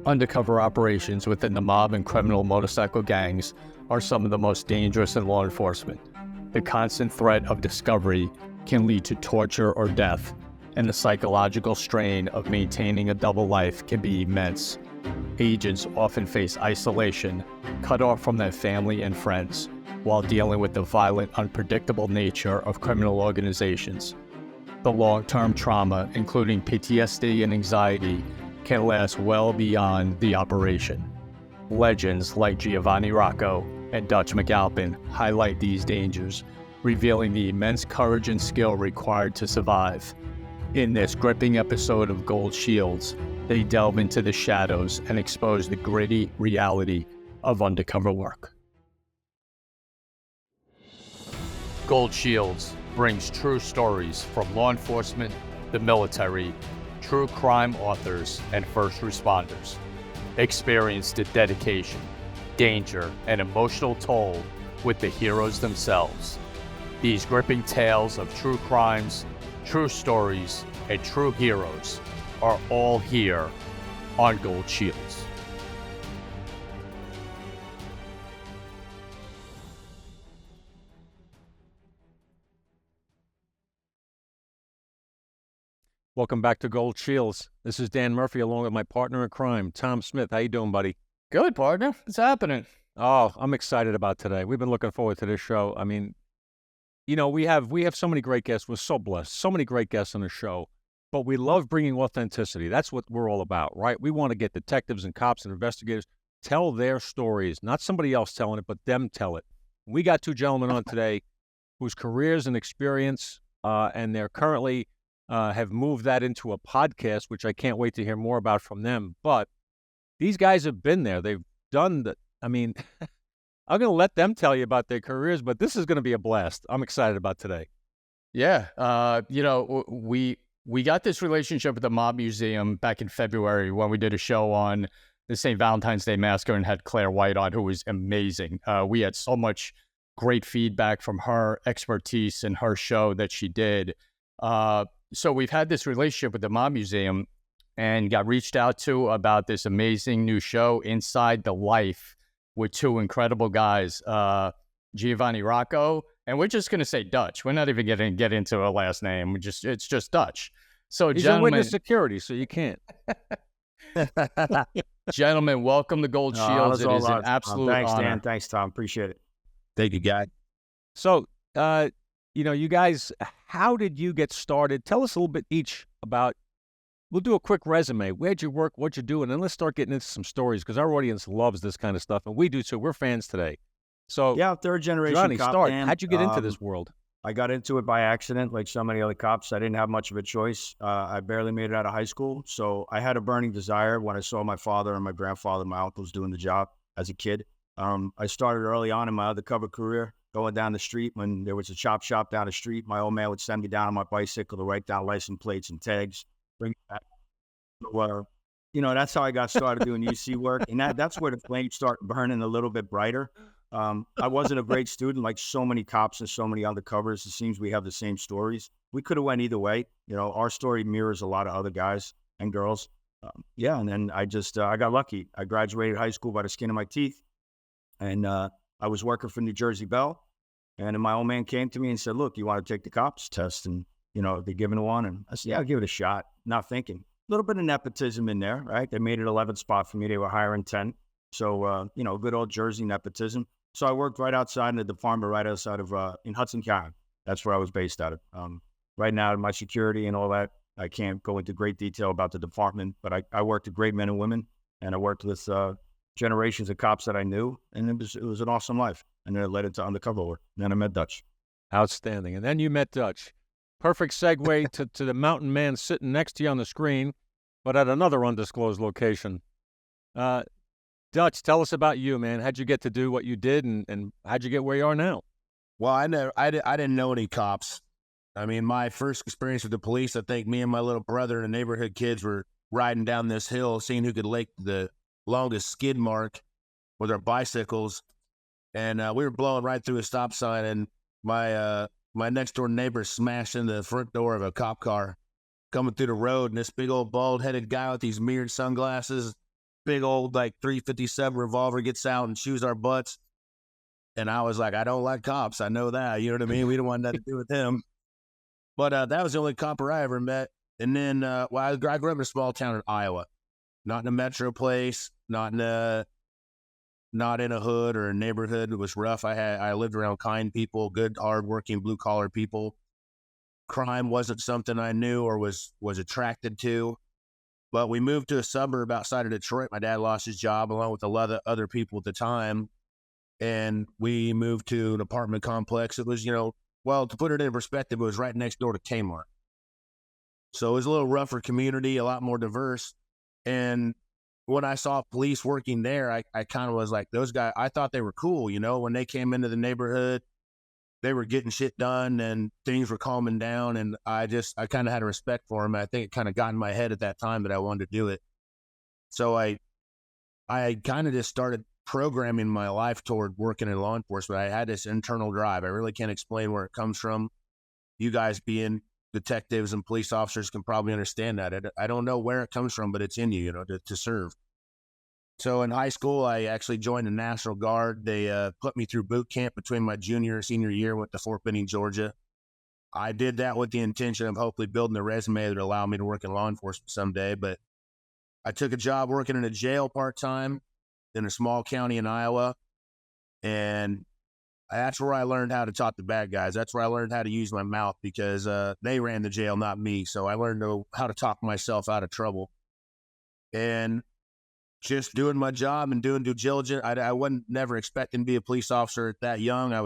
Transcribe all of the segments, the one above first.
Undercover operations within the mob and criminal motorcycle gangs are some of the most dangerous in law enforcement. The constant threat of discovery can lead to torture or death, and the psychological strain of maintaining a double life can be immense. Agents often face isolation, cut off from their family and friends, while dealing with the violent, unpredictable nature of criminal organizations. The long-term trauma, including PTSD and anxiety, can last well beyond the operation. Legends like Giovanni Rocco and Dutch Mcalpin highlight these dangers, revealing the immense courage and skill required to survive. In this gripping episode of Gold Shields, they delve into the shadows and expose the gritty reality of undercover work. Gold Shields brings true stories from law enforcement, the military, true crime authors, and first responders. Experience the dedication, danger, and emotional toll with the heroes themselves. These gripping tales of true crimes, true stories, and true heroes are all here on Gold Shields. Welcome back to Gold Shields. This is Dan Murphy along with my partner in crime, Tom Smith. How you doing, buddy? Good, partner. What's happening? Oh, I'm excited about today. We've been looking forward to this show. I mean, you know, we have so many great guests. We're so blessed. So many great guests on the show. But we love bringing authenticity. That's what we're all about, right? We want to get detectives and cops and investigators tell their stories, not somebody else telling it, but them tell it. We got two gentlemen on today whose careers and experience, and they're currently have moved that into a podcast, which I can't wait to hear more about from them. But these guys have been there. They've done the, I mean, I'm going to let them tell you about their careers, but this is going to be a blast. I'm excited about today. Yeah. We got this relationship with the Mob Museum back in February when we did a show on the St. Valentine's Day Massacre and had Claire White on, who was amazing. We had so much great feedback from her expertise in her show that she did. So we've had this relationship with the Mob Museum and got reached out to about this amazing new show, Inside the Life, with two incredible guys, Giovanni Rocco, and we're just going to say Dutch. We're not even going to get into a last name. It's just Dutch. So, He's gentlemen, a witness security, so you can't. Gentlemen, welcome to Gold Shields. It is an absolute Thanks, honor. Dan. Thanks, Tom. Appreciate it. Thank you, guy. So, you guys, how did you get started? Tell us a little bit each about, we'll do a quick resume. Where'd you work? What you do? And then let's start getting into some stories because our audience loves this kind of stuff, and we do too. We're fans today. So, Yeah, third generation Johnny, cop, start. Dan. How'd you get into this world? I got into it by accident, like so many other cops. I didn't have much of a choice. I barely made it out of high school, so I had a burning desire when I saw my father and my grandfather and my uncles doing the job as a kid. I started early on in my undercover career, going down the street when there was a chop shop down the street. My old man would send me down on my bicycle to write down license plates and tags, bring it back. So, that's how I got started doing UC work, and that's where the flames started burning a little bit brighter. I wasn't a great student, like so many cops and so many undercovers. It seems we have the same stories. We could have went either way. Our story mirrors a lot of other guys and girls. And then I got lucky. I graduated high school by the skin of my teeth, and I was working for New Jersey Bell. And then my old man came to me and said, "Look, you want to take the cops test?" And, they're giving one. And I said, "Yeah, I'll give it a shot." Not thinking. A little bit of nepotism in there, right? They made it 11th spot for me. They were hiring 10. So, good old Jersey nepotism. So I worked right outside in the department, right outside of, in Hudson County. That's where I was based out of. Right now, my security and all that, I can't go into great detail about the department, but I worked with great men and women, and I worked with generations of cops that I knew, and it was an awesome life. And then it led into undercover work. And then I met Dutch. Outstanding. And then you met Dutch. Perfect segue to the mountain man sitting next to you on the screen, but at another undisclosed location. Dutch, tell us about you, man. How'd you get to do what you did, and how'd you get where you are now? Well, I didn't know any cops. I mean, my first experience with the police, I think me and my little brother and the neighborhood kids were riding down this hill, seeing who could lake the longest skid mark with our bicycles. And we were blowing right through a stop sign, and my next door neighbor smashed into the front door of a cop car coming through the road, and this big old bald-headed guy with these mirrored sunglasses big old like 357 revolver gets out and shoots our butts. And I was like, I don't like cops. I know that. You know what I mean? We don't want nothing to do with him. But that was the only copper I ever met. And then, I grew up in a small town in Iowa, not in a metro place, not in a hood or a neighborhood. It was rough. I lived around kind people, good, hardworking, blue collar people. Crime wasn't something I knew or was attracted to. But we moved to a suburb outside of Detroit. My dad lost his job along with a lot of other people at the time. And we moved to an apartment complex. It was, well, to put it in perspective, it was right next door to Kmart. So it was a little rougher community, a lot more diverse. And when I saw police working there, I kind of was like, those guys, I thought they were cool, when they came into the neighborhood, they were getting shit done and things were calming down. And I kind of had a respect for them. I think it kind of got in my head at that time that I wanted to do it. So I kind of just started programming my life toward working in law enforcement. I had this internal drive. I really can't explain where it comes from. You guys being detectives and police officers can probably understand that. I don't know where it comes from, but it's in you, to serve. So in high school, I actually joined the National Guard. They put me through boot camp between my junior and senior year. Went to Fort Benning, Georgia. I did that with the intention of hopefully building a resume that would allow me to work in law enforcement someday. But I took a job working in a jail part-time in a small county in Iowa. And that's where I learned how to talk to bad guys. That's where I learned how to use my mouth because they ran the jail, not me. So I learned how to talk myself out of trouble. And just doing my job and doing due diligence. I wasn't never expecting to be a police officer that young. I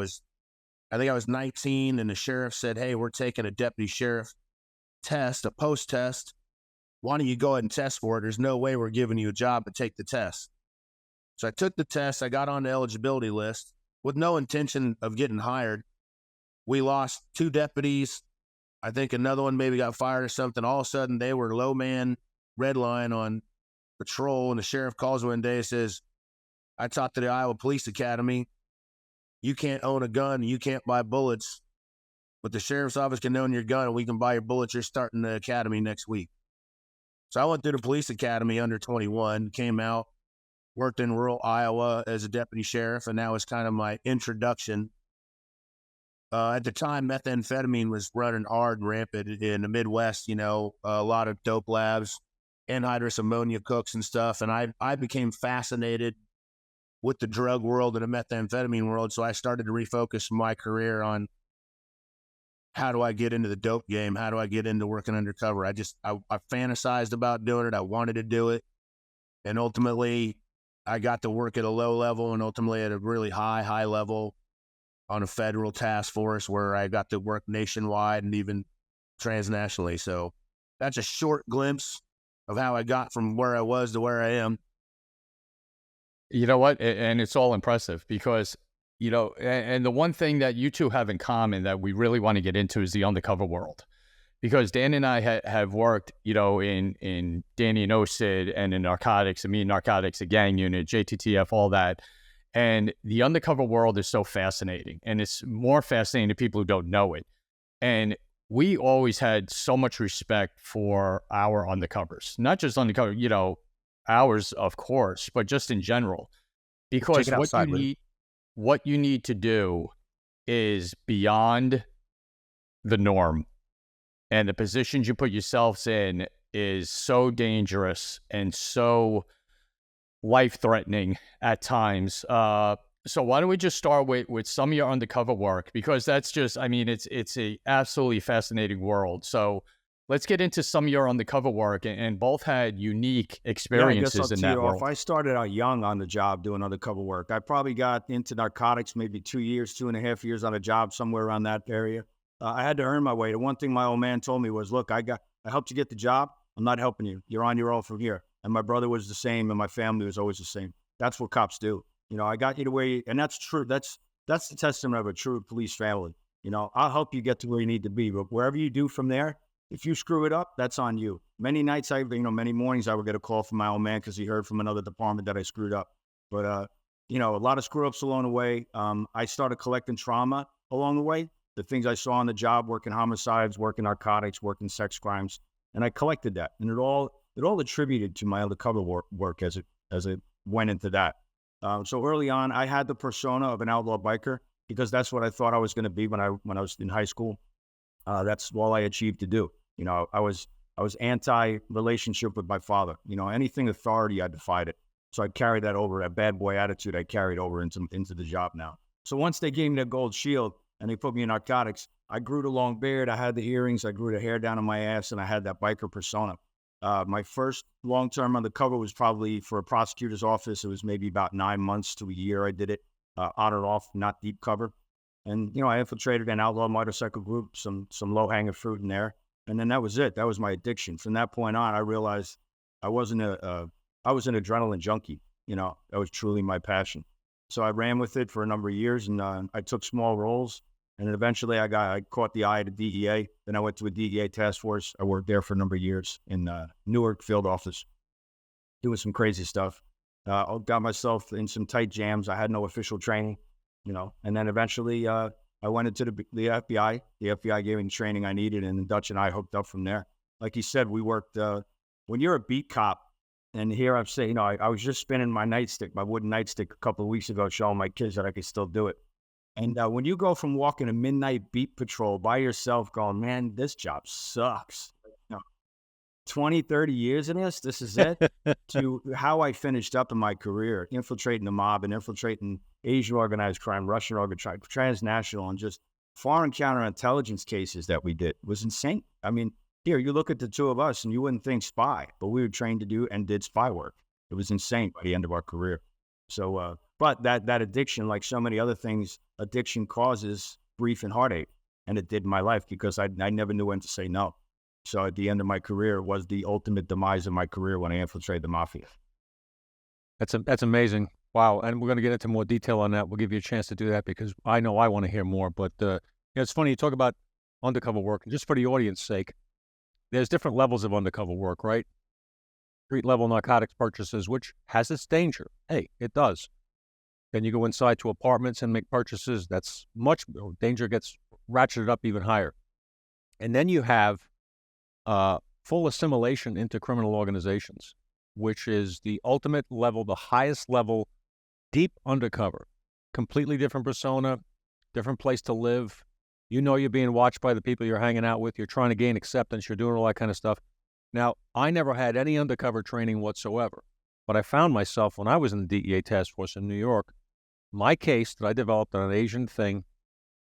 think I was 19 and the sheriff said, hey, we're taking a deputy sheriff test, a post test. Why don't you go ahead and test for it? There's no way we're giving you a job, but take the test. So I took the test. I got on the eligibility list with no intention of getting hired. We lost 2 deputies. I think another one maybe got fired or something. All of a sudden, they were low man, red line on patrol. And the sheriff calls one day and says, I taught to the Iowa Police Academy. You can't own a gun. You can't buy bullets. But the sheriff's office can own your gun and we can buy your bullets. You're starting the academy next week. So I went through the police academy under 21, came out, worked in rural Iowa as a deputy sheriff, and that was kind of my introduction. At the time, methamphetamine was running hard and rampant in the Midwest, a lot of dope labs, anhydrous ammonia cooks and stuff. And I became fascinated with the drug world and the methamphetamine world, so I started to refocus my career on how do I get into the dope game? How do I get into working undercover? I fantasized about doing it. I wanted to do it. And ultimately, I got to work at a low level and ultimately at a really high level on a federal task force where I got to work nationwide and even transnationally. So that's a short glimpse of how I got from where I was to where I am. You know what? And it's all impressive because, and the one thing that you two have in common that we really want to get into is the undercover world. Because Dan and I have worked, in Danny and OCID and in narcotics, and me and narcotics, a gang unit, JTTF, all that. And the undercover world is so fascinating. And it's more fascinating to people who don't know it. And we always had so much respect for our undercovers. Not just undercover, ours, of course, but just in general. Because what you need to do is beyond the norm. And the positions you put yourselves in is so dangerous and so life-threatening at times. So why don't we just start with some of your undercover work? Because that's just, it's a absolutely fascinating world. So let's get into some of your undercover work, and both had unique experiences in that world. If I started out young on the job doing undercover work, I probably got into narcotics maybe 2 years, 2.5 years on a job somewhere around that area. I had to earn my way. The one thing my old man told me was, look, I helped you get the job. I'm not helping you. You're on your own from here. And my brother was the same, and my family was always the same. That's what cops do. I got you to where you, and that's true. That's the testament of a true police family. I'll help you get to where you need to be, but wherever you do from there, if you screw it up, that's on you. Many nights, many mornings I would get a call from my old man because he heard from another department that I screwed up. But, a lot of screw ups along the way. I started collecting trauma along the way. The things I saw on the job, working homicides, working narcotics, working sex crimes. And I collected that. And it all it all attributed to my undercover work as it went into that. So early on, I had the persona of an outlaw biker because that's what I thought I was going to be when I was in high school. That's all I achieved to do. You know, I was anti-relationship with my father. You know, anything authority, I defied it. So I carried that over, that bad boy attitude I carried over into the job now. So once they gave me the gold shield and they put me in narcotics, I grew the long beard, I had the earrings, I grew the hair down on my ass, and I had that biker persona. My first long-term undercover was probably for a prosecutor's office. It was maybe about 9 months to a year I did it, on and off, not deep cover. And, you know, I infiltrated an outlaw motorcycle group, some low-hanging fruit in there. And then that was it. That was my addiction. From that point on, I realized I was an adrenaline junkie. You know, that was truly my passion. So I ran with it for a number of years, and I took small roles. And then eventually I caught the eye of the DEA. Then I went to a DEA task force. I worked there for a number of years in Newark field office, doing some crazy stuff. I got myself in some tight jams. I had no official training, you know. And then eventually I went into the FBI. The FBI gave me the training I needed, and Dutch and I hooked up from there. Like you said, we worked. When you're a beat cop, and here I'm saying, you know, I was just spinning my nightstick, my wooden nightstick, a couple of weeks ago, showing my kids that I could still do it. And when you go from walking a midnight beat patrol by yourself going, man, this job sucks. You know, 20, 30 years in this is it, to how I finished up in my career, infiltrating the mob and infiltrating Asian organized crime, Russian organized crime, transnational, and just foreign counterintelligence cases that we did was insane. I mean, here, you look at the two of us and you wouldn't think spy, but we were trained to do and did spy work. It was insane by the end of our career. So, but that addiction, like so many other things, addiction causes grief and heartache. And it did in my life because I never knew when to say no. So at the end of my career was the ultimate demise of my career when I infiltrated the mafia. That's amazing. Wow. And we're going to get into more detail on that. We'll give you a chance to do that because I know I want to hear more. But it's funny, you talk about undercover work. And just for the audience's sake, there's different levels of undercover work, right? Street level narcotics purchases, which has its danger. Hey, it does. Then you go inside to apartments and make purchases. That's danger gets ratcheted up even higher. And then you have full assimilation into criminal organizations, which is the ultimate level, the highest level, deep undercover. Completely different persona, different place to live. You know you're being watched by the people you're hanging out with. You're trying to gain acceptance. You're doing all that kind of stuff. Now, I never had any undercover training whatsoever, but I found myself when I was in the DEA task force in New York, my case that I developed on an Asian thing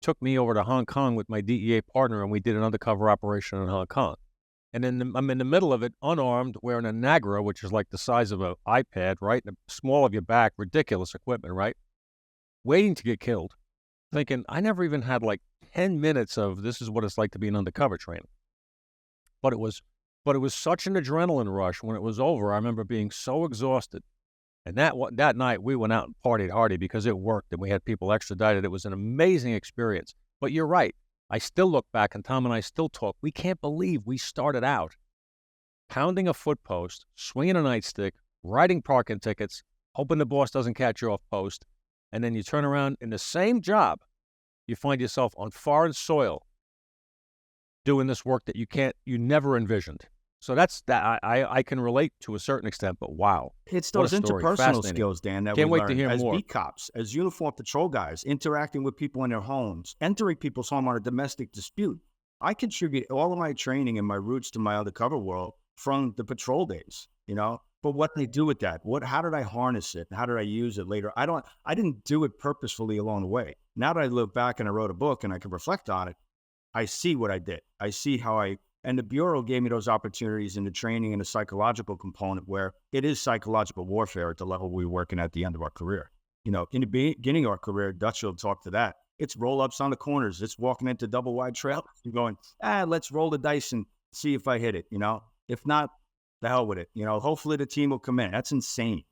took me over to Hong Kong with my DEA partner, and we did an undercover operation in Hong Kong. And then I'm in the middle of it, unarmed, wearing a Nagra, which is like the size of an iPad, right? The small of your back, ridiculous equipment, right? Waiting to get killed, thinking I never even had like 10 minutes of this is what it's like to be an undercover trainer. But it was such an adrenaline rush when it was over. I remember being so exhausted. And that night we went out and partied hardy because it worked and we had people extradited. It was an amazing experience. But you're right. I still look back and Tom and I still talk. We can't believe we started out pounding a foot post, swinging a nightstick, writing parking tickets, hoping the boss doesn't catch you off post. And then you turn around in the same job, you find yourself on foreign soil doing this work that you never envisioned. So that's that. I can relate to a certain extent, but wow. It's those interpersonal skills, Dan, that Can't we wait to hear learn as more. beat cops, as uniform patrol guys, interacting with people in their homes, entering people's home on a domestic dispute. I contribute all of my training and my roots to my undercover world from the patrol days, you know? But what did I do with that? How did I harness it? How did I use it later? I didn't do it purposefully along the way. Now that I look back and I wrote a book and I can reflect on it, I see what I did. I see how and the Bureau gave me those opportunities in the training and the psychological component where it is psychological warfare at the level we were working at the end of our career. You know, in the beginning of our career, Dutch will talk to that. It's roll-ups on the corners. It's walking into double-wide trail. You're going, let's roll the dice and see if I hit it, you know? If not, the hell with it. You know, hopefully the team will come in. That's insane.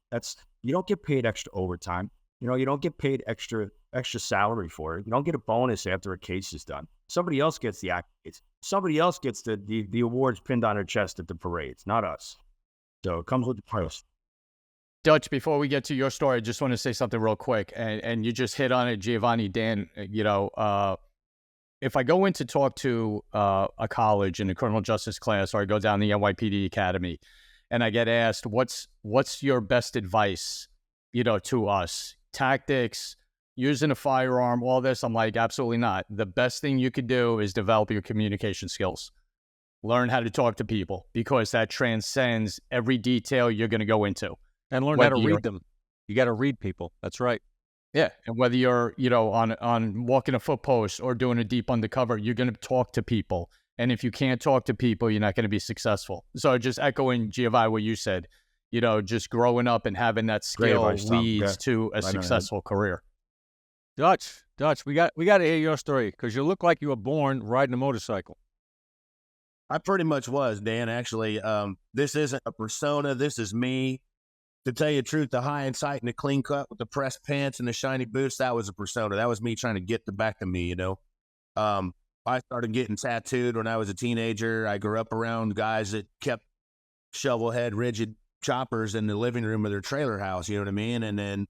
You don't get paid extra overtime. You know, you don't get paid extra salary for it. You don't get a bonus after a case is done. Somebody else gets the accolades. Somebody else gets the awards pinned on their chest at the parades, not us. So it comes with the price. Dutch, before we get to your story, I just want to say something real quick. And you just hit on it, Giovanni, Dan. You know, if I go in to talk to a college in a criminal justice class, or I go down the NYPD Academy, and I get asked, what's your best advice, to us? Tactics, using a firearm, all this. I'm like, absolutely not. The best thing you could do is develop your communication skills. Learn how to talk to people, because that transcends every detail you're going to go into. And learn how to read them. You got to read people. That's right. Yeah. And whether you're, on walking a foot post or doing a deep undercover, you're going to talk to people. And if you can't talk to people, you're not going to be successful. So just echoing, Giovanni, what you said, just growing up and having that skill leads to a successful career. Dutch, we got to hear your story, because you look like you were born riding a motorcycle. I pretty much was, Dan. Actually, this isn't a persona. This is me. To tell you the truth, the high and tight and the clean cut with the pressed pants and the shiny boots, that was a persona. That was me trying to get the back of me, I started getting tattooed when I was a teenager. I grew up around guys that kept shovel head, rigid choppers in the living room of their trailer house, you know what I mean? And then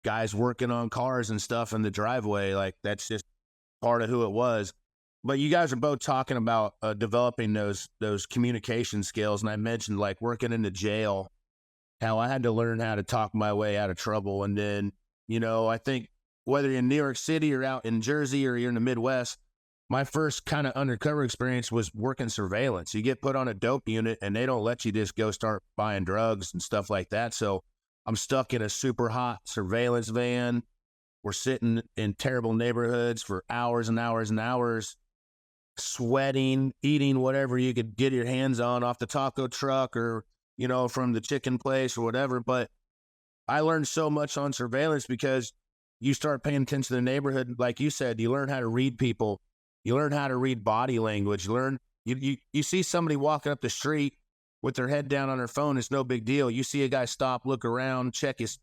guys working on cars and stuff in the driveway. Like, that's just part of who it was. But you guys are both talking about developing those communication skills. And I mentioned, like, working in the jail, how I had to learn how to talk my way out of trouble. And then, I think whether you're in New York City or out in Jersey or you're in the Midwest, my first kind of undercover experience was working surveillance. You get put on a dope unit and they don't let you just go start buying drugs and stuff like that. So I'm stuck in a super hot surveillance van. We're sitting in terrible neighborhoods for hours and hours and hours, sweating, eating whatever you could get your hands on off the taco truck or, from the chicken place or whatever. But I learned so much on surveillance because you start paying attention to the neighborhood. Like you said, you learn how to read people. You learn how to read body language. You see somebody walking up the street with their head down on their phone. It's no big deal. You see a guy stop, look around, check his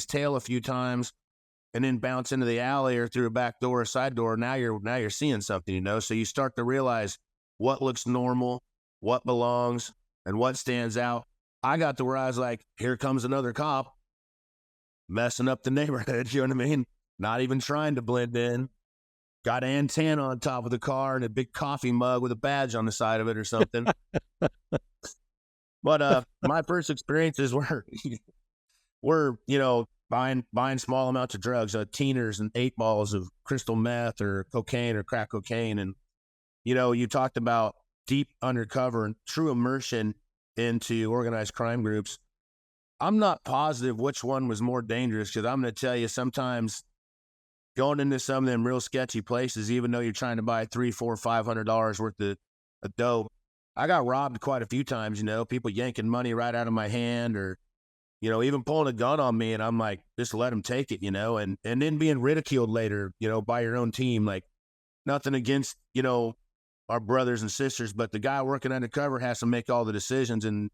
tail a few times, and then bounce into the alley or through a back door or side door. Now you're seeing something, So you start to realize what looks normal, what belongs, and what stands out. I got to where I was like, here comes another cop messing up the neighborhood. You know what I mean? Not even trying to blend in. Got an antenna on top of the car and a big coffee mug with a badge on the side of it or something. But my first experiences were buying small amounts of drugs, teeners and 8 balls of crystal meth or cocaine or crack cocaine. And, you talked about deep undercover and true immersion into organized crime groups. I'm not positive which one was more dangerous, because I'm going to tell you, sometimes going into some of them real sketchy places, even though you're trying to buy $300, $400, $500 worth of dope, I got robbed quite a few times, people yanking money right out of my hand or, even pulling a gun on me. And I'm like, just let them take it, and then being ridiculed later, by your own team. Like, nothing against, our brothers and sisters, but the guy working undercover has to make all the decisions, and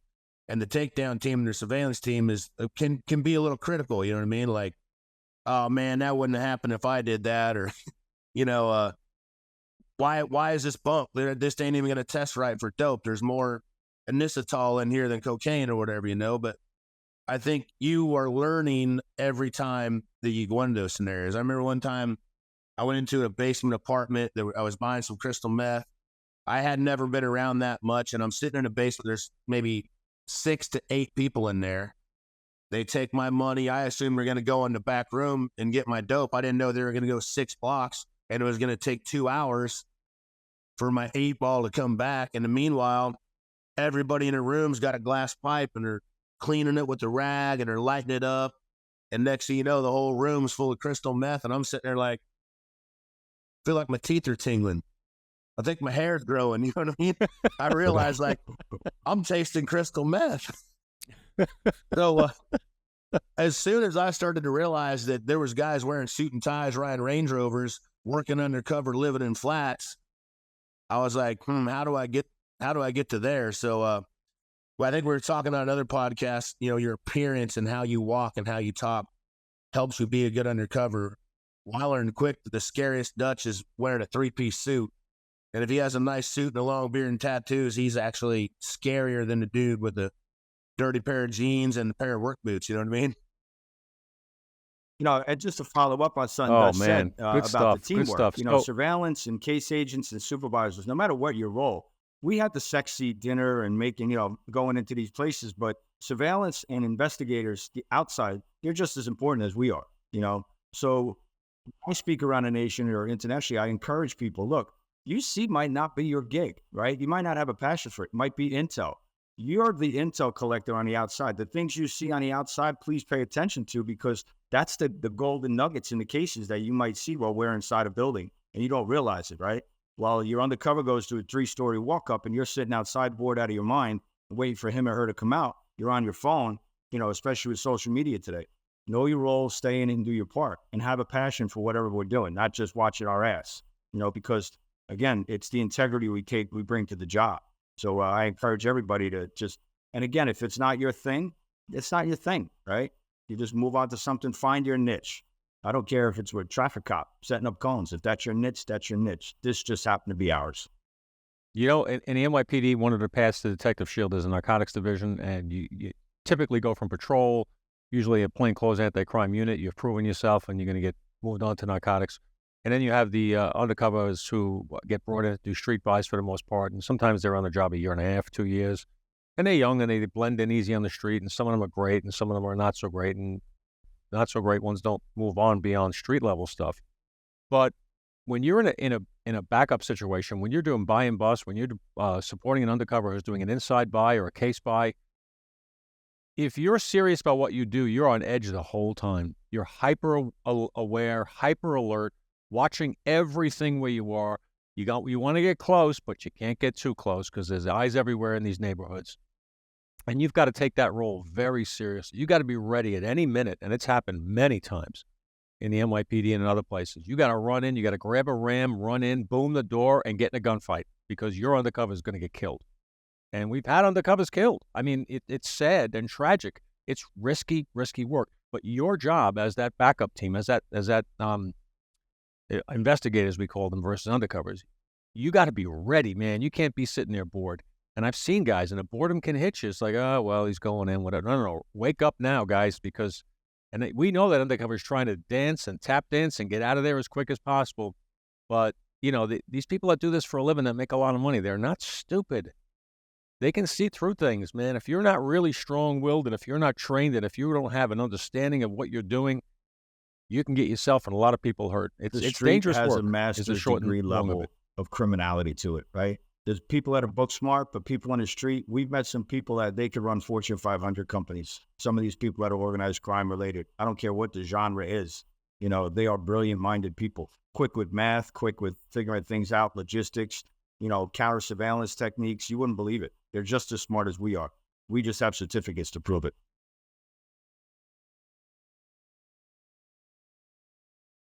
the takedown team and the surveillance team can be a little critical. You know what I mean? Like, oh man, that wouldn't have happened if I did that. Or, why is this bump? This ain't even going to test right for dope. There's more anisotol in here than cocaine or whatever, but I think you are learning every time that you go into those scenarios. I remember one time I went into a basement apartment I was buying some crystal meth. I had never been around that much, and I'm sitting in a basement. There's maybe 6 to 8 people in there. They take my money. I assumed we're going to go in the back room and get my dope. I didn't know they were going to go 6 blocks, and it was going to take 2 hours for my 8 ball to come back. And meanwhile, everybody in the room's got a glass pipe, and they're cleaning it with a rag, and they're lighting it up. And next thing you know, the whole room's full of crystal meth, and I'm sitting there like, feel like my teeth are tingling. I think my hair's growing. You know what I mean? I realized, like, I'm tasting crystal meth. So as soon as I started to realize that there was guys wearing suit and ties, riding Range Rovers, working undercover, living in flats, I was like, how do I get to there? So I think we were talking on another podcast, your appearance and how you walk and how you talk helps you be a good undercover. Well, I learned quick that the scariest Dutch is wearing a 3-piece suit. And if he has a nice suit and a long beard and tattoos, he's actually scarier than the dude with the dirty pair of jeans and a pair of work boots. You know what I mean? And just to follow up on something Dutch said about the teamwork, surveillance and case agents and supervisors, no matter what your role, we had the sexy dinner and making, going into these places, but surveillance and investigators, the outside, they're just as important as we are. So I speak around a nation or internationally, I encourage people, look, UC might not be your gig, right? You might not have a passion for it. It might be intel. You're the intel collector on the outside. The things you see on the outside, please pay attention to, because that's the golden nuggets in the cases that you might see while we're inside a building and you don't realize it, right? While your undercover goes to a 3-story walk up and you're sitting outside bored out of your mind, waiting for him or her to come out, you're on your phone, especially with social media today. Know your role, stay in and do your part, and have a passion for whatever we're doing, not just watching our ass, because again, it's the integrity we bring to the job. So I encourage everybody to and again, if it's not your thing, it's not your thing, right? You just move on to something, find your niche. I don't care if it's with traffic cop, setting up cones. If that's your niche, that's your niche. This just happened to be ours. In the NYPD, one of the paths to Detective Shield is a narcotics division, and you typically go from patrol, usually a plainclothes anti-crime unit. You've proven yourself, and you're going to get moved on to narcotics. And then you have the undercovers who get brought in to do street buys for the most part, and sometimes they're on the job a year and a half, 2 years. And they're young, and they blend in easy on the street, and some of them are great, and some of them are not so great, and not so great ones don't move on beyond street level stuff. But when you're in a backup situation, when you're doing buy and bust, when you're supporting an undercover who's doing an inside buy or a case buy, if you're serious about what you do, you're on edge the whole time. You're hyper aware, hyper alert, watching everything where you are. You want to get close, but you can't get too close because there's eyes everywhere in these neighborhoods. And you've got to take that role very seriously. You got to be ready at any minute, and it's happened many times in the NYPD and in other places. You got to run in, you got to grab a ram, run in, boom the door, and get in a gunfight because your undercover is going to get killed. And we've had undercovers killed. I mean, it's sad and tragic. It's risky work. But your job as that backup team, as that investigators, we call them, versus undercovers, you got to be ready, man. You can't be sitting there bored. And I've seen guys, and the boredom can hit you. It's like, oh, well, he's going in, whatever. No. Wake up now, guys, because we know that undercover is trying to dance and tap dance and get out of there as quick as possible. But, these people that do this for a living that make a lot of money, they're not stupid. They can see through things, man. If you're not really strong-willed and if you're not trained and if you don't have an understanding of what you're doing, you can get yourself and a lot of people hurt. It's dangerous work. Has a master's degree level of criminality to it, right? There's people that are book smart, but people on the street, we've met some people that they could run Fortune 500 companies. Some of these people that are organized crime related. I don't care what the genre is. They are brilliant-minded people, quick with math, quick with figuring things out, logistics, counter surveillance techniques. You wouldn't believe it. They're just as smart as we are. We just have certificates to prove it.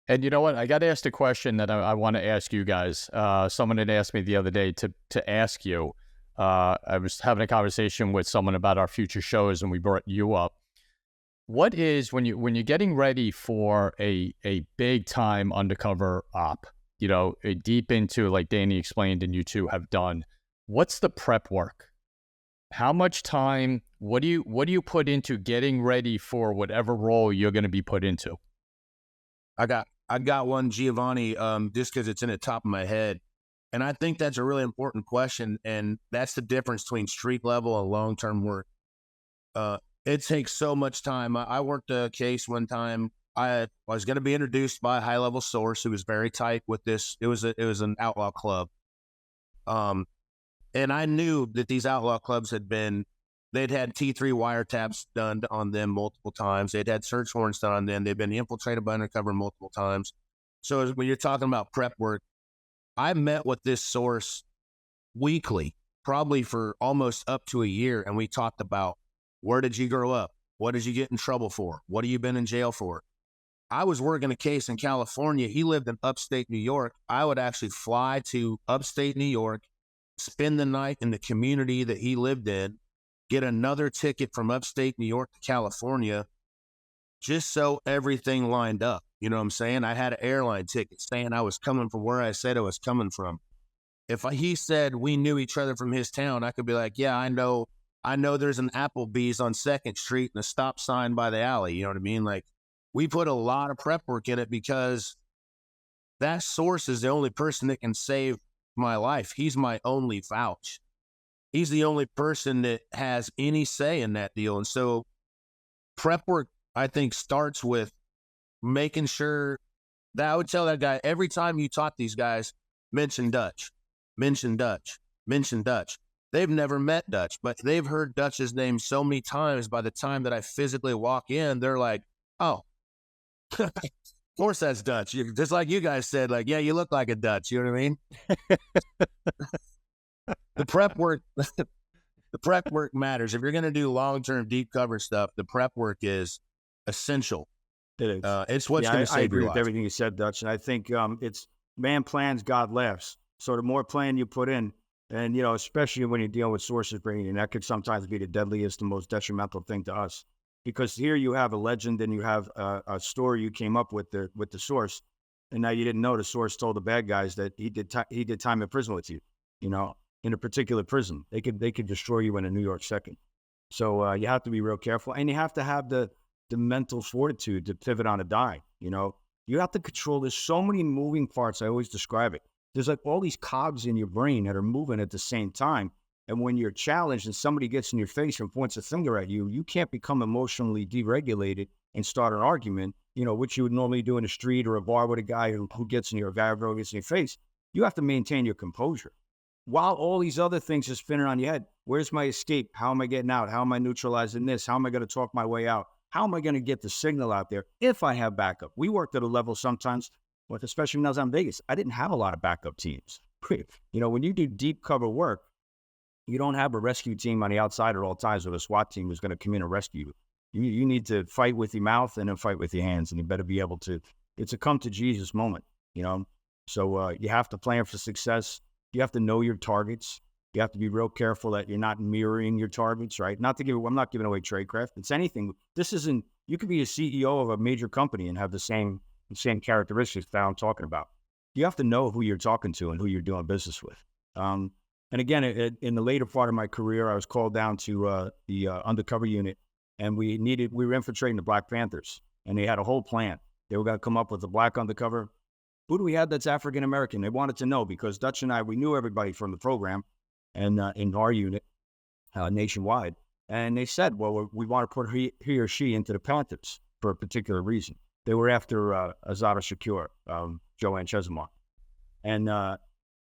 And you know what? I got to ask the question that I want to ask you guys. Someone had asked me the other day to ask you. I was having a conversation with someone about our future shows, and we brought you up. What is, when you're getting ready for a big time undercover op, deep into, like Danny explained and you two have done, what's the prep work? How much time? What do you put into getting ready for whatever role you're going to be put into? I got one, Giovanni, just because it's in the top of my head. And I think that's a really important question. And that's the difference between street level and long-term work. It takes so much time. I worked a case one time. I was going to be introduced by a high-level source who was very tight with this. It was an outlaw club. And I knew that these outlaw clubs they'd had T3 wiretaps done on them multiple times. They'd had search warrants done on them. They'd been infiltrated by undercover multiple times. So when you're talking about prep work, I met with this source weekly, probably for almost up to a year. And we talked about, where did you grow up? What did you get in trouble for? What have you been in jail for? I was working a case in California. He lived in upstate New York. I would actually fly to upstate New York, spend the night in the community that he lived in, get another ticket from upstate New York to California, just so everything lined up. You know what I'm saying? I had an airline ticket saying I was coming from where I said I was coming from. If he said we knew each other from his town, I could be like, yeah, I know there's an Applebee's on 2nd Street and a stop sign by the alley. You know what I mean? Like, we put a lot of prep work in it because that source is the only person that can save my life. He's my only vouch. he's the only person that has any say in that deal. And so prep work, I think, starts with making sure that I would tell that guy every time you taught these guys, mention Dutch, mention Dutch, mention Dutch. They've never met Dutch, but they've heard Dutch's name so many times. By the time that I physically walk in, they're like, oh, of course that's Dutch. Just like you guys said, like, yeah, you look like a Dutch. You know what I mean? The prep work, the prep work matters. If you're going to do long-term deep cover stuff, the prep work is essential. It is. It's what's going to save I agree your with life. everything you said, Dutch. And I think it's man plans, God laughs. So the more plan you put in, and, especially when you're dealing with sources bringing in, that could sometimes be the deadliest and most detrimental thing to us. Because here you have a legend and you have a story you came up with the source. And now you didn't know the source told the bad guys that he did time in prison with you, in a particular prison. They could destroy you in a New York second. So you have to be real careful. And you have to have the mental fortitude to pivot on a dime. You have to control. There's so many moving parts. I always describe it. There's like all these cogs in your brain that are moving at the same time. And when you're challenged and somebody gets in your face and points a finger at you, you can't become emotionally deregulated and start an argument, which you would normally do in a street or a bar with a guy who gets in your, girl gets in your face. You have to maintain your composure while all these other things are spinning on your head. Where's my escape? How am I getting out? How am I neutralizing this? How am I going to talk my way out? How am I going to get the signal out there if I have backup? We worked at a level sometimes, especially when I was out in Vegas, I didn't have a lot of backup teams. When you do deep cover work, you don't have a rescue team on the outside at all times, or a SWAT team who's going to come in and rescue you. You need to fight with your mouth and then fight with your hands, and you better be able to. It's a come to Jesus moment, So you have to plan for success. You have to know your targets. You have to be real careful that you're not mirroring your targets, right? I'm not giving away tradecraft. It's anything. This isn't. You could be a CEO of a major company and have the same characteristics that I'm talking about. You have to know who you're talking to and who you're doing business with. And again, in the later part of my career, I was called down to the undercover unit, and we were infiltrating the Black Panthers, and they had a whole plan. They were going to come up with a black undercover. Who do we have that's African American? They wanted to know because Dutch and I, we knew everybody from the program, and in our unit nationwide. And they said, well, we want to put he or she into the Panthers for a particular reason. They were after Azada Shakur, Joanne Chesimard, and.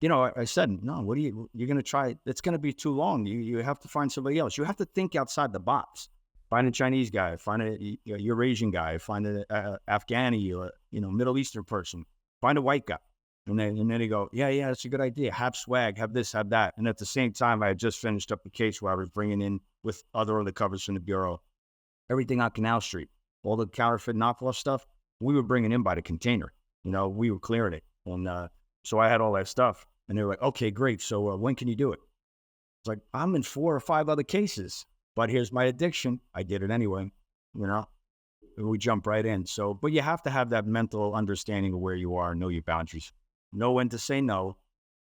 I said, no, you're going to try, it's going to be too long. You have to find somebody else. You have to think outside the box. Find a Chinese guy, find a Eurasian guy, find an Afghani or, Middle Eastern person, find a white guy. And then they go, yeah, that's a good idea. Have swag, have this, have that. And at the same time, I had just finished up a case where I was bringing in with other undercovers from the Bureau, everything on Canal Street, all the counterfeit knockoff stuff, we were bringing in by the container. We were clearing it. And so I had all that stuff. And they were like, okay, great. So when can you do it? It's like, I'm in 4 or 5 other cases, but here's my addiction. I did it anyway, we jump right in. So, but you have to have that mental understanding of where you are, know your boundaries, know when to say no,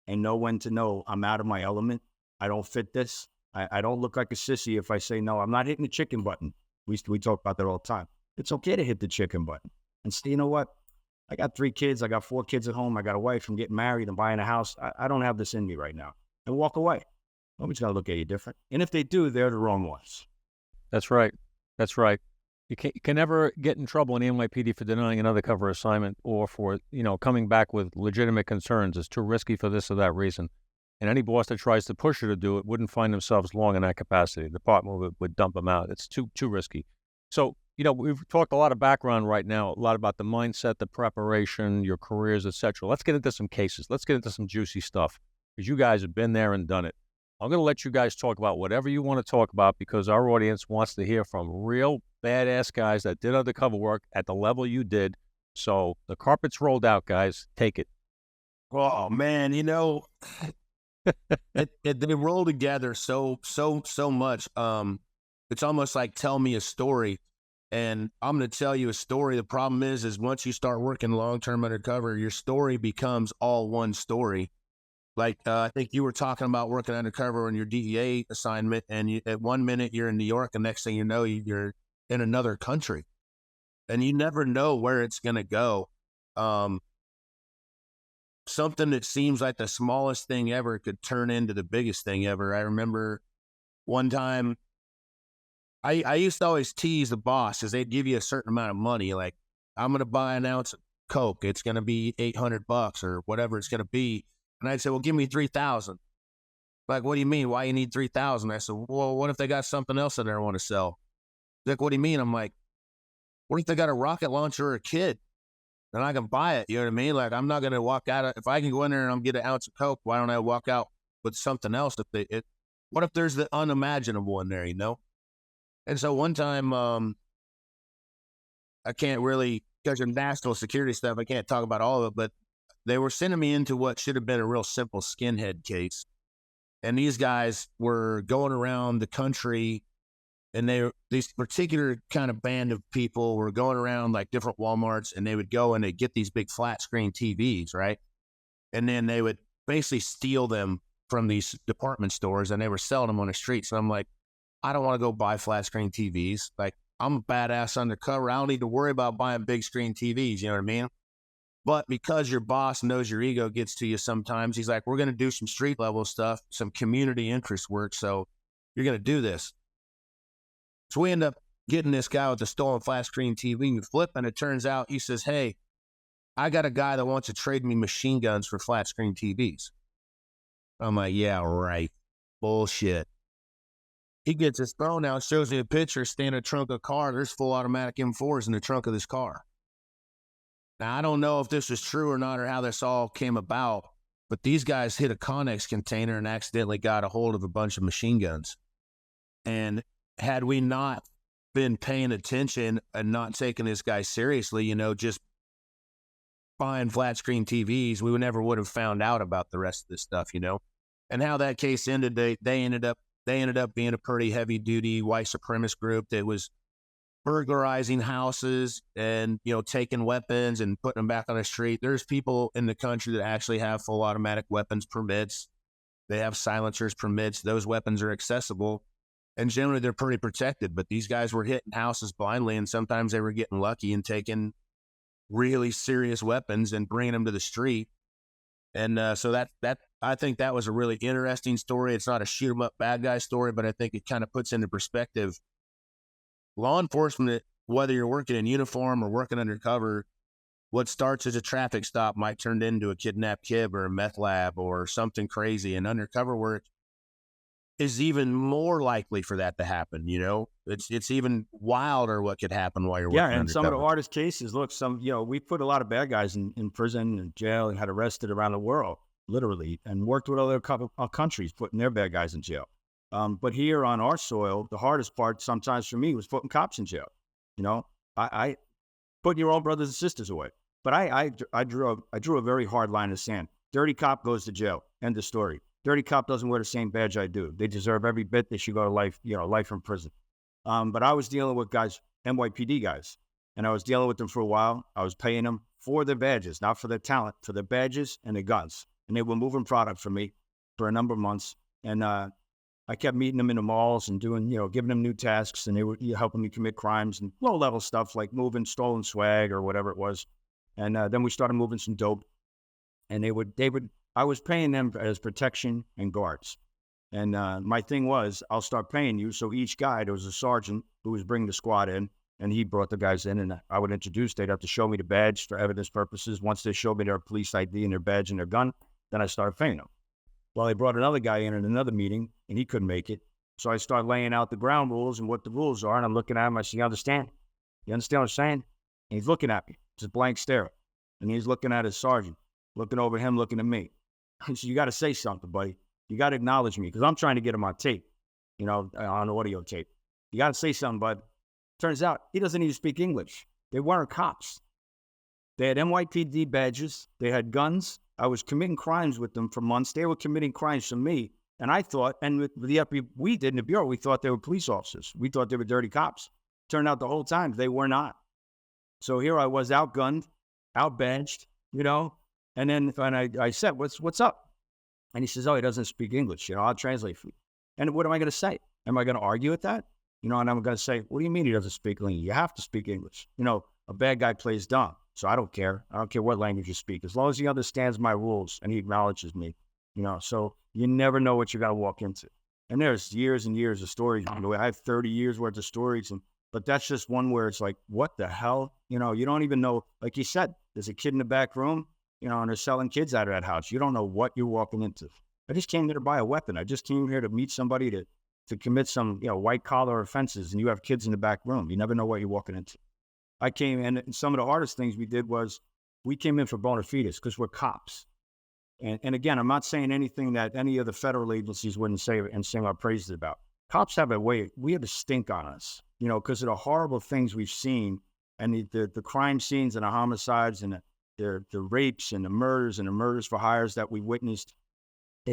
and know when to know I'm out of my element. I don't fit this. I don't look like a sissy if I say no. I'm not hitting the chicken button. We talk about that all the time. It's okay to hit the chicken button and say, you know what? I got 3 kids. I got 4 kids at home. I got a wife. I'm getting married. I'm buying a house. I don't have this in me right now. And walk away. Nobody's going to look at you different. And if they do, they're the wrong ones. That's right. That's right. You can never get in trouble in the NYPD for denying an undercover assignment or for, coming back with legitimate concerns. It's too risky for this or that reason. And any boss that tries to push you to do it wouldn't find themselves long in that capacity. The department would dump them out. It's too risky. So, we've talked a lot of background right now, a lot about the mindset, the preparation, your careers, etc. Let's get into some cases. Let's get into some juicy stuff because you guys have been there and done it. I'm going to let you guys talk about whatever you want to talk about because our audience wants to hear from real badass guys that did undercover work at the level you did. So the carpet's rolled out, guys. Take it. Oh, man, they roll together so much. It's almost like tell me a story. And I'm going to tell you a story. The problem is once you start working long-term undercover, your story becomes all one story. Like I think you were talking about working undercover on your DEA assignment, and at 1 minute you're in New York, and next thing you know, you're in another country. And you never know where it's going to go. something that seems like the smallest thing ever could turn into the biggest thing ever. I remember one time I used to always tease the boss because they'd give you a certain amount of money. Like, I'm going to buy an ounce of Coke. It's going to be $800 or whatever it's going to be. And I'd say, well, give me 3,000. Like, what do you mean? Why you need 3,000? I said, well, what if they got something else that they want to sell? Like, what do you mean? I'm like, what if they got a rocket launcher or a kid? Then I can buy it. You know what I mean? Like, I'm not going to walk out. If I can go in there and I'm get an ounce of Coke, why don't I walk out with something else? What if there's the unimaginable in there, you know? And so one time, I can't really, because of national security stuff, I can't talk about all of it, but they were sending me into what should have been a real simple skinhead case. And these guys were going around the country, and these particular kind of band of people were going around like different Walmarts, and they would go and they'd get these big flat screen TVs, right? And then they would basically steal them from these department stores, and they were selling them on the streets. And I'm like, I don't want to go buy flat screen TVs. Like, I'm a badass undercover. I don't need to worry about buying big screen TVs. You know what I mean? But because your boss knows your ego gets to you sometimes, he's like, we're going to do some street level stuff, some community interest work. So you're going to do this. So we end up getting this guy with the stolen flat screen TV, and flip, and it turns out he says, hey, I got a guy that wants to trade me machine guns for flat screen TVs. I'm like, yeah, right. Bullshit. He gets his phone out, shows me a picture, standing in the trunk of a car. There's full automatic M4s in the trunk of this car. Now, I don't know if this is true or not, or how this all came about, but these guys hit a Connex container and accidentally got a hold of a bunch of machine guns. And had we not been paying attention and not taking this guy seriously, you know, just buying flat screen TVs, we never would have found out about the rest of this stuff, you know. And how that case ended, they ended up being a pretty heavy duty white supremacist group that was burglarizing houses and, you know, taking weapons and putting them back on the street. There's people in the country that actually have full automatic weapons permits. They have silencers permits. Those weapons are accessible, and generally they're pretty protected. But these guys were hitting houses blindly, and sometimes they were getting lucky and taking really serious weapons and bringing them to the street. And so that I think that was a really interesting story. It's not a shoot 'em up bad guy story, but I think it kind of puts into perspective law enforcement, whether you're working in uniform or working undercover. What starts as a traffic stop might turn into a kidnapped kid or a meth lab or something crazy. And undercover work is even more likely for that to happen. You know, it's even wilder what could happen while you're working Yeah, and undercover. some of the hardest cases, look, we put a lot of bad guys in prison and jail and had arrested around the world, literally, and worked with other countries, putting their bad guys in jail. But here on our soil, the hardest part sometimes for me was putting cops in jail. You know, I put your own brothers and sisters away. But I drew a very hard line in the sand. Dirty cop goes to jail. End of story. Dirty cop doesn't wear the same badge I do. They deserve every bit. They should go to life in prison. But I was dealing with guys, NYPD guys, and I was dealing with them for a while. I was paying them for their badges, not for their talent, for their badges and their guns. And they were moving product for me for a number of months. And I kept meeting them in the malls and doing, giving them new tasks, and they were helping me commit crimes and low-level stuff like moving stolen swag or whatever it was. And then we started moving some dope, and I was paying them as protection and guards. And my thing was, I'll start paying you. So each guy, there was a sergeant who was bringing the squad in, and he brought the guys in, and I would introduce. They'd have to show me the badge for evidence purposes. Once they showed me their police ID and their badge and their gun, then I started paying them. Well, they brought another guy in at another meeting, and he couldn't make it. So I started laying out the ground rules and what the rules are, and I'm looking at him. I said, you understand? You understand what I'm saying? And he's looking at me, just blank stare. And he's looking at his sergeant, looking over him, looking at me. I said, you got to say something, buddy. You got to acknowledge me, because I'm trying to get him on tape, on audio tape. You got to say something, bud. Turns out he doesn't even speak English. They weren't cops. They had NYPD badges. They had guns. I was committing crimes with them for months. They were committing crimes for me. And I thought, and with the FBI, we did in the Bureau, we thought they were police officers. We thought they were dirty cops. Turned out the whole time they were not. So here I was, outgunned, outbadged, And then I said, what's up? And he says, oh, he doesn't speak English. I'll translate for you. And what am I going to say? Am I going to argue with that? And I'm going to say, what do you mean he doesn't speak English? You have to speak English. A bad guy plays dumb. So I don't care. I don't care what language you speak, as long as he understands my rules and he acknowledges me, so you never know what you're going to walk into. And there's years and years of stories. I have 30 years worth of stories, but that's just one where it's like, what the hell? You don't even know. Like you said, there's a kid in the back room, and they're selling kids out of that house. You don't know what you're walking into. I just came here to buy a weapon. I just came here to meet somebody to commit some, white collar offenses, and you have kids in the back room. You never know what you're walking into. I came in, and some of the hardest things we did was we came in for bona fides because we're cops. And again, I'm not saying anything that any of the federal agencies wouldn't say and sing our praises about. Cops have a way, we have a stink on us, because of the horrible things we've seen and the crime scenes and the homicides and the rapes and the murders for hires that we witnessed.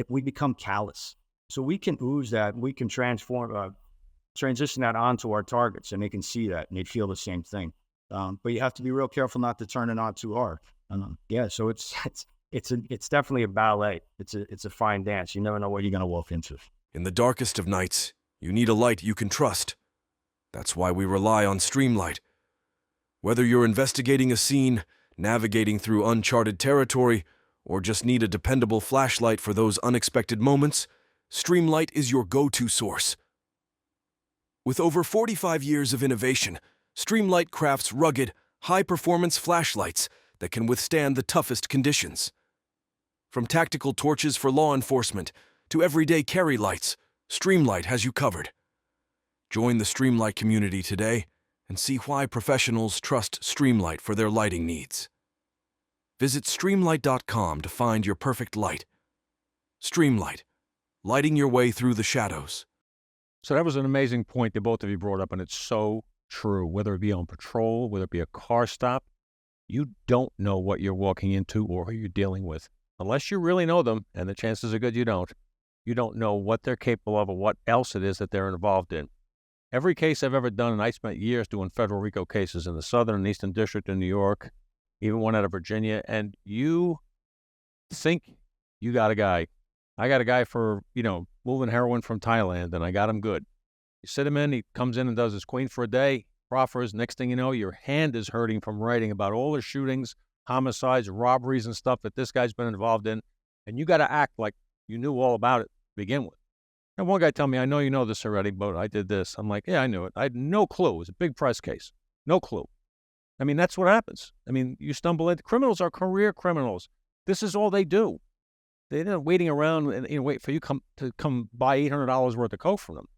We become callous. So we can ooze that, we can transition that onto our targets, and they can see that and they feel the same thing. But you have to be real careful not to turn it on too hard. So it's definitely a ballet. It's a fine dance. You never know what you're going to walk into. In the darkest of nights, you need a light you can trust. That's why we rely on Streamlight. Whether you're investigating a scene, navigating through uncharted territory, or just need a dependable flashlight for those unexpected moments, Streamlight is your go-to source. With over 45 years of innovation, Streamlight crafts rugged, high-performance flashlights that can withstand the toughest conditions. From tactical torches for law enforcement to everyday carry lights, Streamlight has you covered. Join the Streamlight community today and see why professionals trust Streamlight for their lighting needs. Visit streamlight.com to find your perfect light. Streamlight, lighting your way through the shadows. So that was an amazing point that both of you brought up, and it's so true. Whether it be on patrol, whether it be a car stop, you don't know what you're walking into or who you're dealing with. Unless you really know them, and the chances are good you don't know what they're capable of or what else it is that they're involved in. Every case I've ever done, and I spent years doing federal RICO cases in the Southern and Eastern District in New York, even one out of Virginia, and you think you got a guy. I got a guy for, moving heroin from Thailand, and I got him good. You sit him in, he comes in and does his queen for a day, proffers. Next thing you know, your hand is hurting from writing about all the shootings, homicides, robberies, and stuff that this guy's been involved in, and you got to act like you knew all about it to begin with. And one guy told me, I know you know this already, but I did this. I'm like, yeah, I knew it. I had no clue. It was a big press case. No clue. I mean, that's what happens. I mean, you stumble into criminals are career criminals. This is all they do. They're not waiting around and wait for you to come buy $800 worth of coke from them.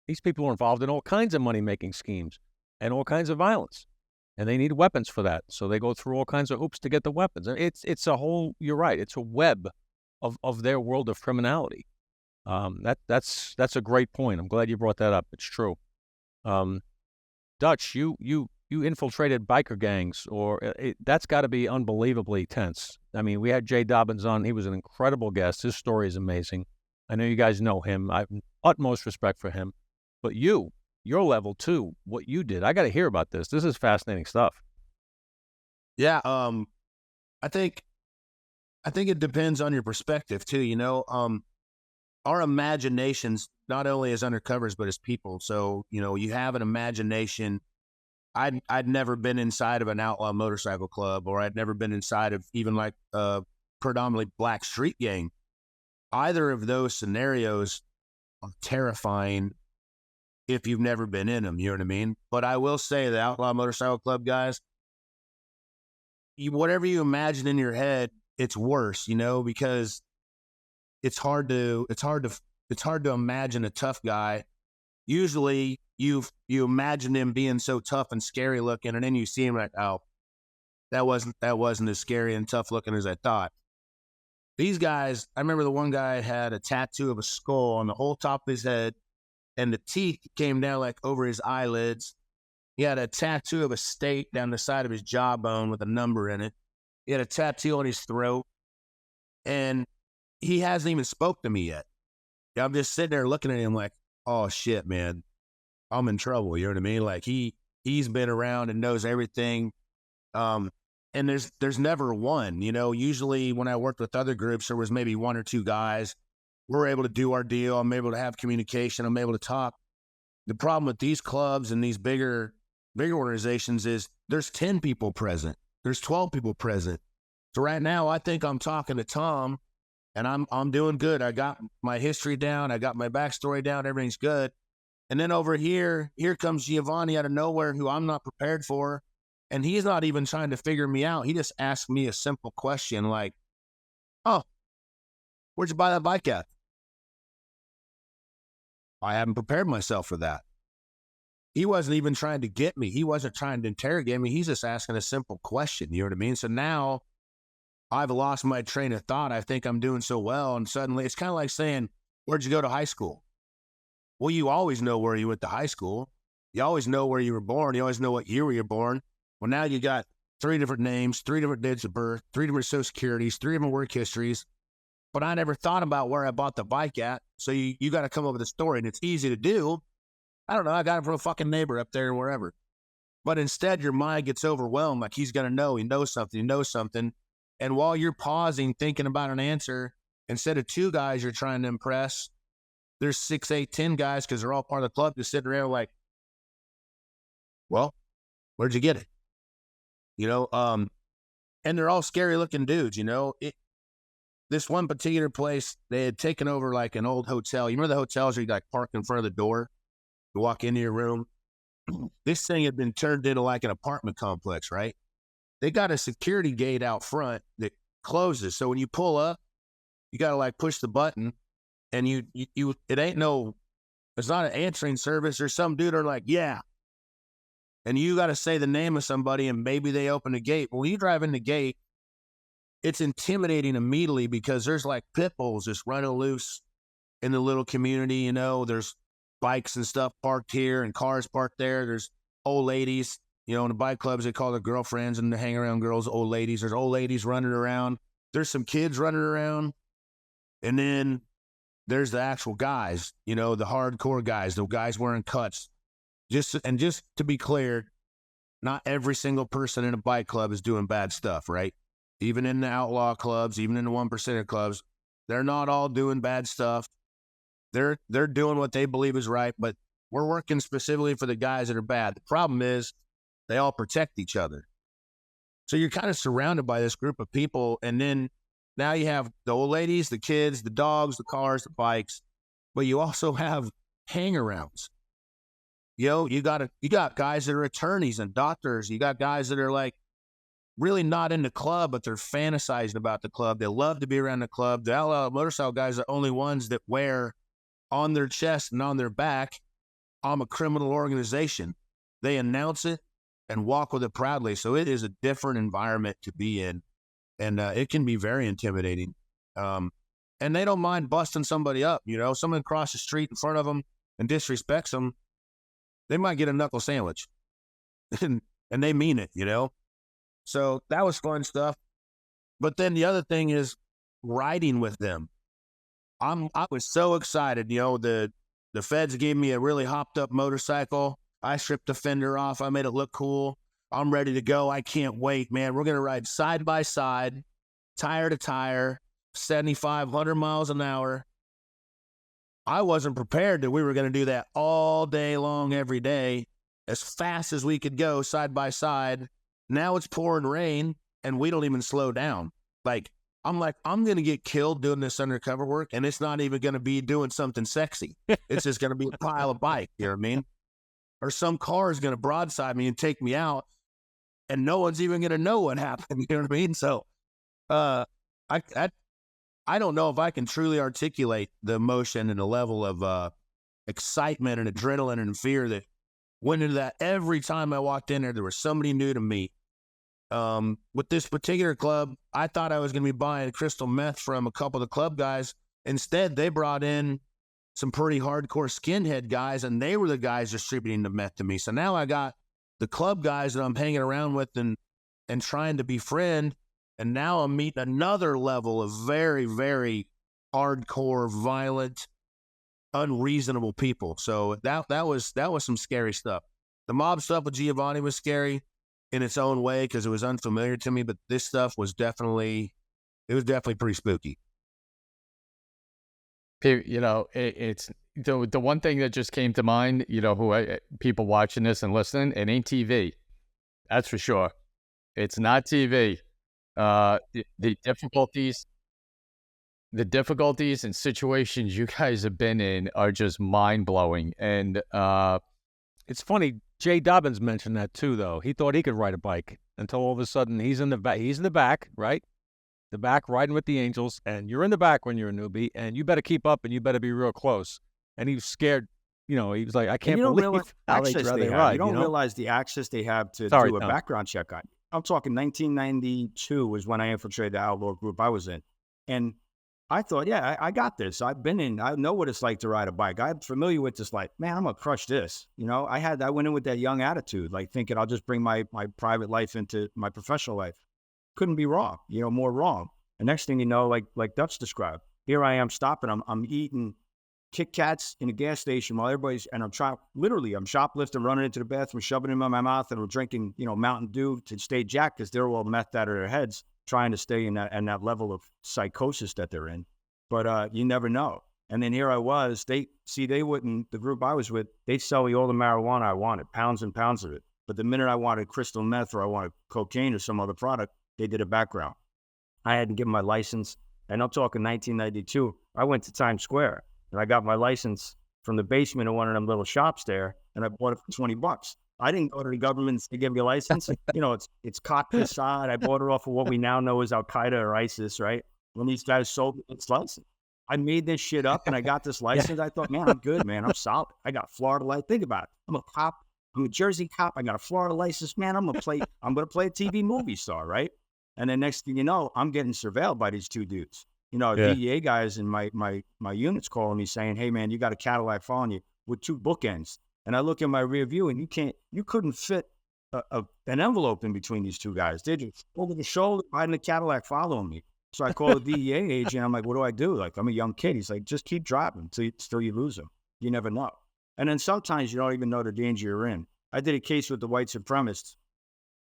These people are involved in all kinds of money-making schemes and all kinds of violence, and they need weapons for that. So they go through all kinds of hoops to get the weapons. It's a whole. You're right. It's a web of their world of criminality. That's a great point. I'm glad you brought that up. It's true. Dutch, you infiltrated biker gangs, that's got to be unbelievably tense. I mean, we had Jay Dobbins on. He was an incredible guest. His story is amazing. I know you guys know him. I have utmost respect for him. But your level too, what you did, I got to hear about this. This is fascinating stuff. Yeah, I think it depends on your perspective too. Our imaginations, not only as undercovers but as people. So you have an imagination. I'd never been inside of an outlaw motorcycle club, or I'd never been inside of even like a predominantly black street gang. Either of those scenarios are terrifying if you've never been in them, you know what I mean? But I will say the outlaw motorcycle club guys, whatever you imagine in your head, it's worse, because it's hard to imagine a tough guy. Usually you imagine him being so tough and scary looking, and then you see him like, oh, that wasn't as scary and tough looking as I thought. These guys, I remember the one guy had a tattoo of a skull on the whole top of his head, and the teeth came down like over his eyelids. He had a tattoo of a state down the side of his jawbone with a number in it. He had a tattoo on his throat, and he hasn't even spoke to me yet. I'm just sitting there looking at him like, oh shit, man, I'm in trouble. You know what I mean? Like he's been around and knows everything. And there's never one, usually when I worked with other groups, there was maybe one or two guys. We're able to do our deal. I'm able to have communication. I'm able to talk. The problem with these clubs and these bigger organizations is there's 10 people present. There's 12 people present. So right now, I think I'm talking to Tom, and I'm doing good. I got my history down. I got my backstory down. Everything's good. And then over here comes Giovanni out of nowhere, who I'm not prepared for. And he's not even trying to figure me out. He just asked me a simple question like, oh, where'd you buy that bike at? I haven't prepared myself for that. He wasn't even trying to get me. He wasn't trying to interrogate me. He's just asking a simple question. You know what I mean? So now I've lost my train of thought. I think I'm doing so well. And suddenly it's kind of like saying, where'd you go to high school? Well, you always know where you went to high school. You always know where you were born. You always know what year you were born. Well, now you got 3 different names, 3 different dates of birth, 3 different social securities, 3 different work histories. But I never thought about where I bought the bike at. So you got to come up with a story, and it's easy to do. I don't know. I got it from a fucking neighbor up there or wherever. But instead, your mind gets overwhelmed. Like he's going to know. He knows something. He knows something. And while you're pausing, thinking about an answer, instead of 2 guys you're trying to impress, there's 6, 8, 10 guys because they're all part of the club just sitting around like, well, where'd you get it? You know, and they're all scary looking dudes, you know. This one particular place, they had taken over like an old hotel. You remember the hotels where you like park in front of the door? You walk into your room. This thing had been turned into like an apartment complex, right? They got a security gate out front that closes. So when you pull up, you got to like push the button and it ain't no, it's not an answering service or some dude are like, yeah. And you got to say the name of somebody and maybe they open the gate. When you drive in the gate, it's intimidating immediately because there's like pit bulls just running loose in the little community. You know, there's bikes and stuff parked here and cars parked there. There's old ladies, you know, in the bike clubs, they call their girlfriends and they hang around girls, old ladies. There's old ladies running around. There's some kids running around. And then there's the actual guys, you know, the hardcore guys, the guys wearing cuts. Just to be clear, not every single person in a bike club is doing bad stuff, right? Even in the outlaw clubs, even in the 1%er clubs, they're not all doing bad stuff. They're doing what they believe is right, but we're working specifically for the guys that are bad. The problem is they all protect each other. So you're kind of surrounded by this group of people, and then now you have the old ladies, the kids, the dogs, the cars, the bikes, but you also have hang-arounds. You know, you got guys that are attorneys and doctors. You got guys that are like really not in the club, but they're fantasizing about the club. They love to be around the club. The outlaw motorcycle guys are the only ones that wear on their chest and on their back, I'm a criminal organization. They announce it and walk with it proudly. So it is a different environment to be in. And it can be very intimidating. And they don't mind busting somebody up. You know, someone across the street in front of them and disrespects them, they might get a knuckle sandwich. and they mean it, you know? So that was fun stuff. But then the other thing is riding with them. I was so excited. You know, the feds gave me a really hopped up motorcycle. I stripped the fender off. I made it look cool. I'm ready to go. I can't wait, man. We're going to ride side by side, tire to tire, 7,500 miles an hour. I wasn't prepared that we were going to do that all day long, every day, as fast as we could go side by side. Now it's pouring rain and we don't even slow down. I'm going to get killed doing this undercover work, and it's not even going to be doing something sexy. It's just going to be a pile of bike, you know what I mean? Or some car is going to broadside me and take me out, and no one's even going to know what happened, you know what I mean? So I don't know if I can truly articulate the emotion and the level of excitement and adrenaline and fear that went into that. Every time I walked in there was somebody new to meet. With this particular club, I thought I was going to be buying crystal meth from a couple of the club guys. Instead, they brought in some pretty hardcore skinhead guys, and they were the guys distributing the meth to me. So now I got the club guys that I'm hanging around with and trying to befriend, and now I'm meeting another level of very, very hardcore, violent, unreasonable people. So that was some scary stuff. The mob stuff with Giovanni was scary in its own way because it was unfamiliar to me, but this stuff was definitely pretty spooky. You know, it's the one thing that just came to mind, you know, people watching this and listening, it ain't TV. That's for sure. It's not TV. The difficulties and situations you guys have been in are just mind blowing. And It's funny. Jay Dobbins mentioned that too, though. He thought he could ride a bike until all of a sudden he's in the back. He's in the back, right? The back riding with the Angels, and you're in the back when you're a newbie, and you better keep up and you better be real close. And he was scared. He was like, I can't believe how they ride. You don't realize the access they have to Sorry, do a Tom. background check on you. I'm talking 1992 was when I infiltrated the outlaw group I was in. And I thought, yeah, I got this. I know what it's like to ride a bike. I'm familiar with this, like, man, I'm going to crush this. I went in with that young attitude, like thinking I'll just bring my private life into my professional life. Couldn't be wrong, more wrong. And next thing you know, like Dutch described, here I am stopping. I'm eating Kit Kats in a gas station while I'm shoplifting, running into the bathroom, shoving them in my mouth, and I'm drinking, Mountain Dew to stay jacked because they're all methed out of their heads, trying to stay in that level of psychosis that they're in. But you never know. And then here I was. The group I was with, they'd sell me all the marijuana I wanted, pounds and pounds of it. But the minute I wanted crystal meth or I wanted cocaine or some other product, they did a background. I had to give my license, and I'm talking 1992. I went to Times Square, and I got my license from the basement of one of them little shops there, and I bought it for $20. I didn't go to the government to give me a license. It's caught facade. I bought it off of what we now know as Al Qaeda or ISIS, right? When these guys sold me this license, I made this shit up, and I got this license. I thought, man, I'm good, man. I'm solid. I got a Florida license. Think about it. I'm a cop. I'm a Jersey cop. I got a Florida license, man. I'm gonna play a TV movie star, right? And then next thing you know, I'm getting surveilled by these two dudes. DEA guys in my unit's calling me saying, hey, man, you got a Cadillac following you with two bookends. And I look in my rear view, and you couldn't fit an envelope in between these two guys, did you? Over the shoulder, riding a Cadillac following me. So I call the DEA agent. I'm like, what do I do? Like, I'm a young kid. He's like, just keep driving till you lose them. You never know. And then sometimes you don't even know the danger you're in. I did a case with the white supremacists,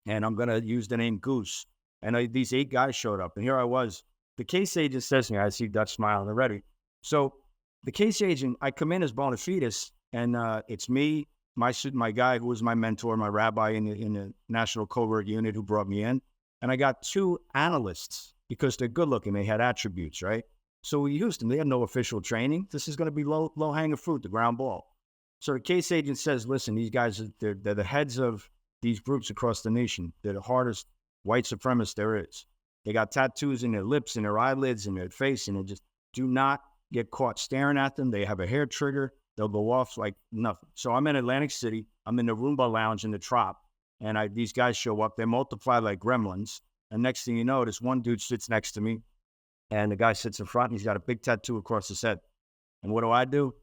and I'm going to use the name Goose. And these 8 guys showed up, and here I was. The case agent says to me, I see Dutch smiling already. So the case agent, I come in as bona fides, and it's me, my guy who was my mentor, my rabbi in the National Covert Unit who brought me in. And I got 2 analysts because they're good looking. They had attributes, right? So we used them. They had no official training. This is going to be low hanging fruit, the ground ball. So the case agent says, listen, these guys, they're the heads of these groups across the nation. They're the hardest white supremacists there is. They got tattoos in their lips and their eyelids and their face, and they just do not get caught staring at them. They have a hair trigger. They'll go off like nothing. So I'm in Atlantic City. I'm in the Roomba Lounge in the Trop, and these guys show up. They multiply like gremlins. And next thing you know, this one dude sits next to me, and the guy sits in front, and he's got a big tattoo across his head. And what do?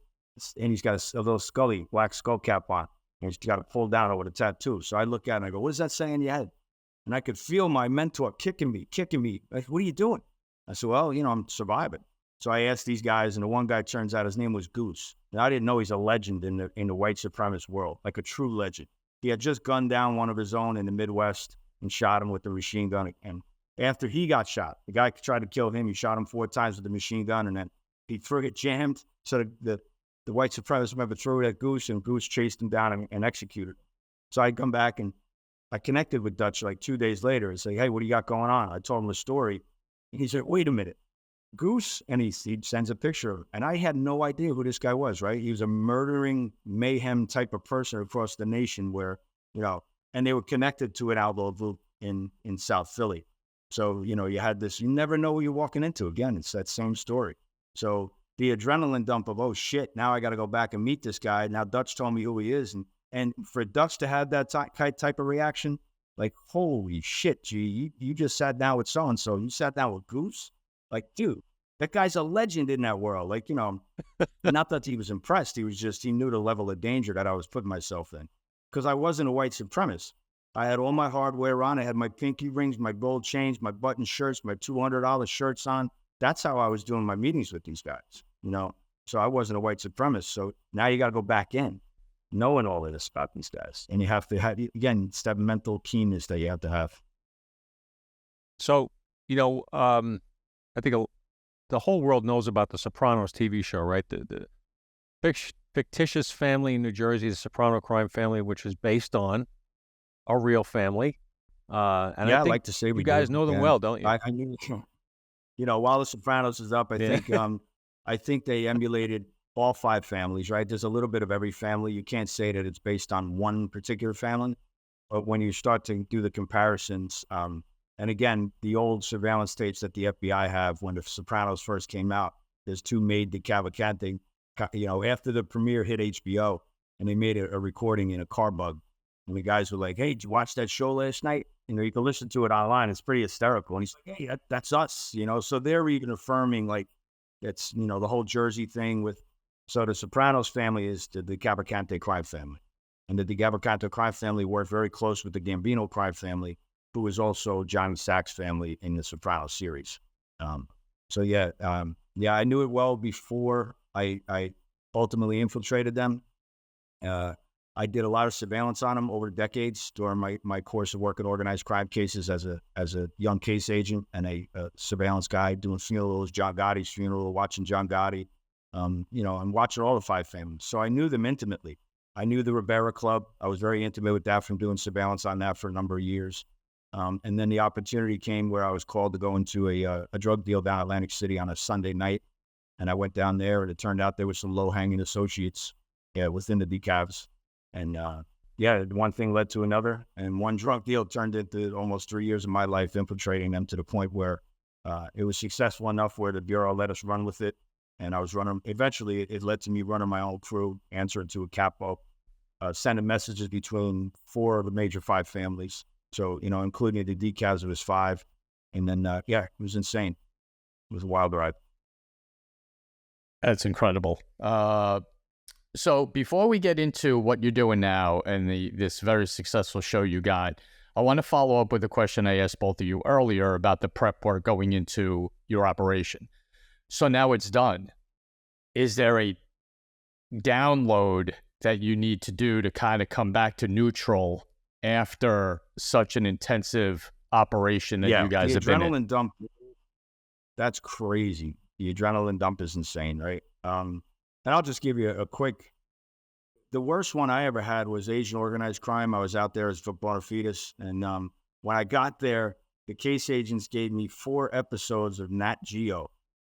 And he's got a little black skull cap on, and he's got it pulled down over the tattoo. So I look at it, and I go, what does that say in your head? And I could feel my mentor kicking me. Like, what are you doing? I said, well, I'm surviving. So I asked these guys, and the one guy, turns out his name was Goose. And I didn't know he's a legend in the white supremacist world, like a true legend. He had just gunned down one of his own in the Midwest and shot him with the machine gun. And after he got shot, the guy tried to kill him. He shot him 4 times with the machine gun, and then he threw it jammed. So the white supremacist member threw it at Goose, and Goose chased him down and executed him. So I come back, and I connected with Dutch like 2 days later and say, hey, what do you got going on? I told him the story. And he said, wait a minute, Goose? And he sends a picture of him. And I had no idea who this guy was, right? He was a murdering mayhem type of person across the nation where, and they were connected to an outlaw group in South Philly. So, you had this, you never know who you're walking into. Again, it's that same story. So the adrenaline dump of, oh shit, now I got to go back and meet this guy. Now Dutch told me who he is. And for Dutch to have that type of reaction, like, holy shit, G, you just sat down with so-and-so. You sat down with Goose? Like, dude, that guy's a legend in that world. Like, not that he was impressed. He knew the level of danger that I was putting myself in. Because I wasn't a white supremacist. I had all my hardware on. I had my pinky rings, my gold chains, my button shirts, my $200 shirts on. That's how I was doing my meetings with these guys, So I wasn't a white supremacist. So now you got to go back in, knowing all of this about these guys. And you have to have, again, it's that mental keenness that you have to have. So, I think the whole world knows about the Sopranos TV show, right? The fictitious family in New Jersey, the Soprano crime family, which is based on a real family. And Yeah, I I think like to say we you guys do. know them Yeah. well, don't you? I knew, while The Sopranos is up, Yeah. I think they emulated all 5 families, right? There's a little bit of every family. You can't say that it's based on one particular family, but when you start to do the comparisons, and again, the old surveillance tapes that the FBI have when The Sopranos first came out, there's 2 made the Cavalcante, after the premiere hit HBO, and they made a recording in a car bug. And the guys were like, "Hey, did you watch that show last night?" You can listen to it online. It's pretty hysterical. And he's like, "Hey, that's us." So they're even affirming like it's, the whole Jersey thing with. So the Sopranos family is the Cavalcante crime family. And the Cavalcante crime family worked very close with the Gambino crime family, who is also John Sack's family in the Sopranos series. I knew it well before I ultimately infiltrated them. I did a lot of surveillance on them over decades during my course of work in organized crime cases as a young case agent and a surveillance guy doing funerals, John Gotti's funeral, watching John Gotti, and watching all the 5 families. So I knew them intimately. I knew the Ribera Club. I was very intimate with that from doing surveillance on that for a number of years. And then the opportunity came where I was called to go into a drug deal down Atlantic City on a Sunday night. And I went down there, and it turned out there were some low-hanging associates within the decavs. And one thing led to another. And one drug deal turned into almost 3 years of my life infiltrating them to the point where it was successful enough where the Bureau let us run with it. And I was running. Eventually, it led to me running my own crew, answering to a capo, sending messages between 4 of the major 5 families. So, including the decavs, it was 5. And then, it was insane. It was a wild ride. That's incredible. So before we get into what you're doing now and this very successful show you got, I want to follow up with a question I asked both of you earlier about the prep work going into your operation. So now it's done. Is there a download that you need to do to kind of come back to neutral after such an intensive operation that you guys have been in? The adrenaline dump, that's crazy. The adrenaline dump is insane, right? And I'll just give you the worst one I ever had was Asian organized crime. I was out there as bona fides. And when I got there, the case agents gave me 4 episodes of Nat Geo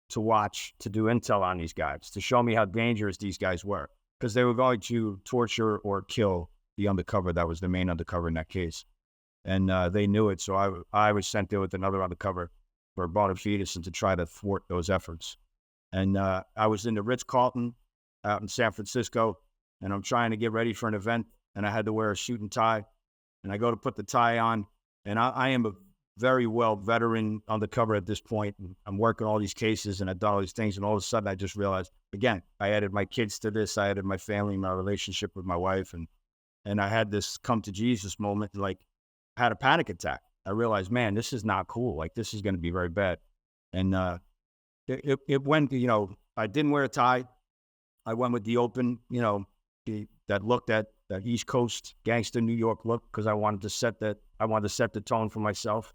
to watch, to do intel on these guys, to show me how dangerous these guys were, because they were going to torture or kill the undercover. That was the main undercover in that case. And they knew it. So I was sent there with another undercover for bona fides and to try to thwart those efforts. And I was in the Ritz-Carlton out in San Francisco, and I'm trying to get ready for an event, and I had to wear a suit and tie. And I go to put the tie on, and I am a very well veteran undercover at this point. And I'm working all these cases, and I've done all these things, and all of a sudden I just realized, again, I added my kids to this, I added my family, my relationship with my wife, and I had this come to Jesus moment, like I had a panic attack. I realized, man, this is not cool. Like, this is going to be very bad. And it went, I didn't wear a tie. I went with the open, that looked at that East Coast gangster New York look, because I wanted to set the tone for myself.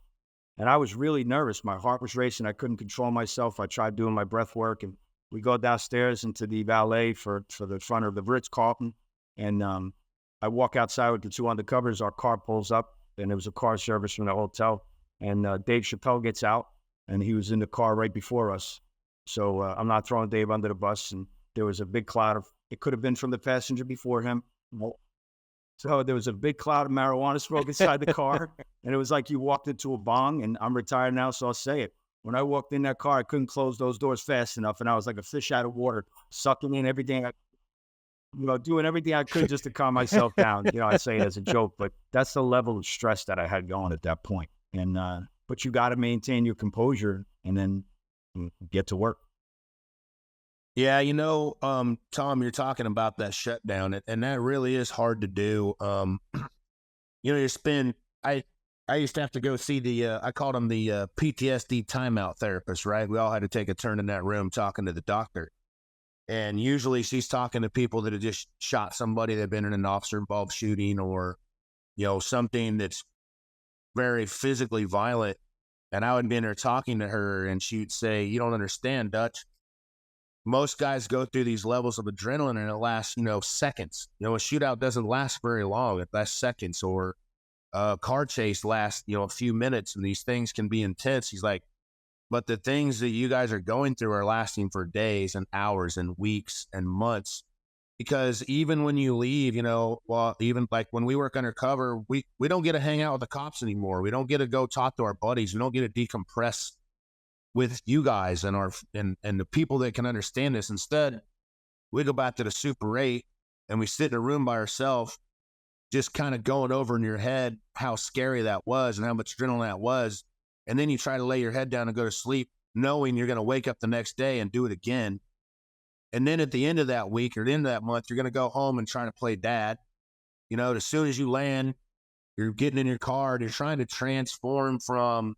And I was really nervous. My heart was racing. I couldn't control myself. I tried doing my breath work, and we go downstairs into the valet for the front of the Ritz-Carlton. And I walk outside with the 2 undercovers. Our car pulls up, and it was a car service from the hotel. And Dave Chappelle gets out, and he was in the car right before us. So I'm not throwing Dave under the bus. And there was a big cloud it could have been from the passenger before him. So there was a big cloud of marijuana smoke inside the car. And it was like you walked into a bong, and I'm retired now, so I'll say it. When I walked in that car, I couldn't close those doors fast enough. And I was like a fish out of water, sucking in everything, doing everything I could just to calm myself down. I say it as a joke, but that's the level of stress that I had going at that point. And, but you got to maintain your composure and then get to work. Yeah, Tom, you're talking about that shutdown, and that really is hard to do. I used to have to go see I called him the PTSD timeout therapist, right? We all had to take a turn in that room talking to the doctor. And usually she's talking to people that have just shot somebody that have been in an officer-involved shooting or, something that's very physically violent. And I would be in there talking to her, and she'd say, "You don't understand, Dutch. Most guys go through these levels of adrenaline and it lasts, seconds. A shootout doesn't last very long. It lasts seconds, or a car chase lasts, a few minutes, and these things can be intense. He's like, but the things that you guys are going through are lasting for days and hours and weeks and months. Because even when you leave, even like when we work undercover, we don't get to hang out with the cops anymore. We don't get to go talk to our buddies. We don't get to decompress with you guys and and the people that can understand this. Instead, we go back to the Super 8 and we sit in a room by ourselves, just kind of going over in your head how scary that was and how much adrenaline that was. And then you try to lay your head down and go to sleep, knowing you're going to wake up the next day and do it again. And then at the end of that week or the end of that month, you're going to go home and try to play dad. As soon as you land, you're getting in your car and you're trying to transform from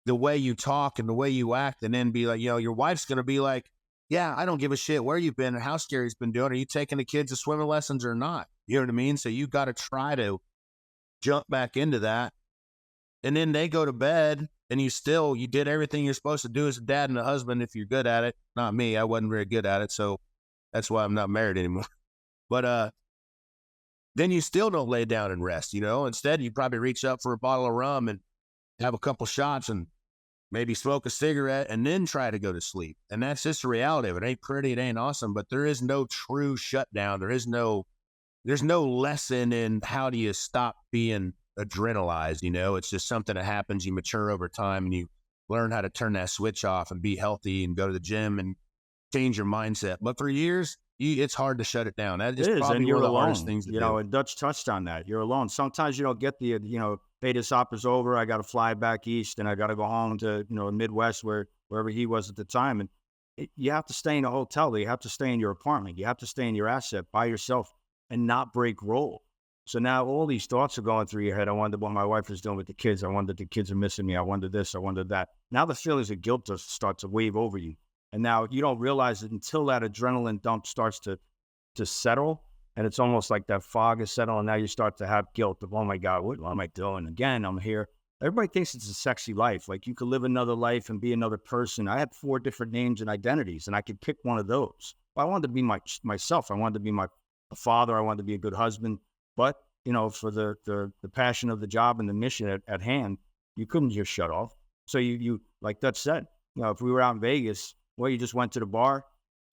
the way you talk and the way you act, and then be like, your wife's going to be like, yeah, I don't give a shit where you've been and how scary it's been doing. Are you taking the kids to swimming lessons or not? You know what I mean? So you got to try to jump back into that. And then they go to bed and you did everything you're supposed to do as a dad and a husband if you're good at it. Not me. I wasn't very good at it. So that's why I'm not married anymore. But then you still don't lay down and rest, Instead, you probably reach up for a bottle of rum and have a couple shots and maybe smoke a cigarette and then try to go to sleep. And that's just the reality of it. It ain't pretty. It ain't awesome. But there is no true shutdown. There's no lesson in how do you stop being adrenalized, It's just something that happens. You mature over time and you learn how to turn that switch off and be healthy and go to the gym and change your mindset. But for years, it's hard to shut it down. That is probably and you're one of the alone. hardest things to do. And Dutch touched on that. You're alone. Sometimes you don't get the, Vegas op is over. I got to fly back east and I got to go home to, the Midwest wherever he was at the time. And you have to stay in a hotel. You have to stay in your apartment. You have to stay in your asset by yourself and not break role. So now all these thoughts are going through your head. I wonder what my wife is doing with the kids. I wonder if the kids are missing me. I wonder this. I wonder that. Now the feelings of guilt just start to wave over you. And now you don't realize it until that adrenaline dump starts to settle. And it's almost like that fog is settled. And now you start to have guilt of, oh my God, what am I doing? Again, I'm here. Everybody thinks it's a sexy life. Like you could live another life and be another person. I had 4 different names and identities and I could pick one of those. I wanted to be myself. I wanted to be a father. I wanted to be a good husband. But, for the passion of the job and the mission at hand, you couldn't just shut off. So you like Dutch said, if we were out in Vegas, you just went to the bar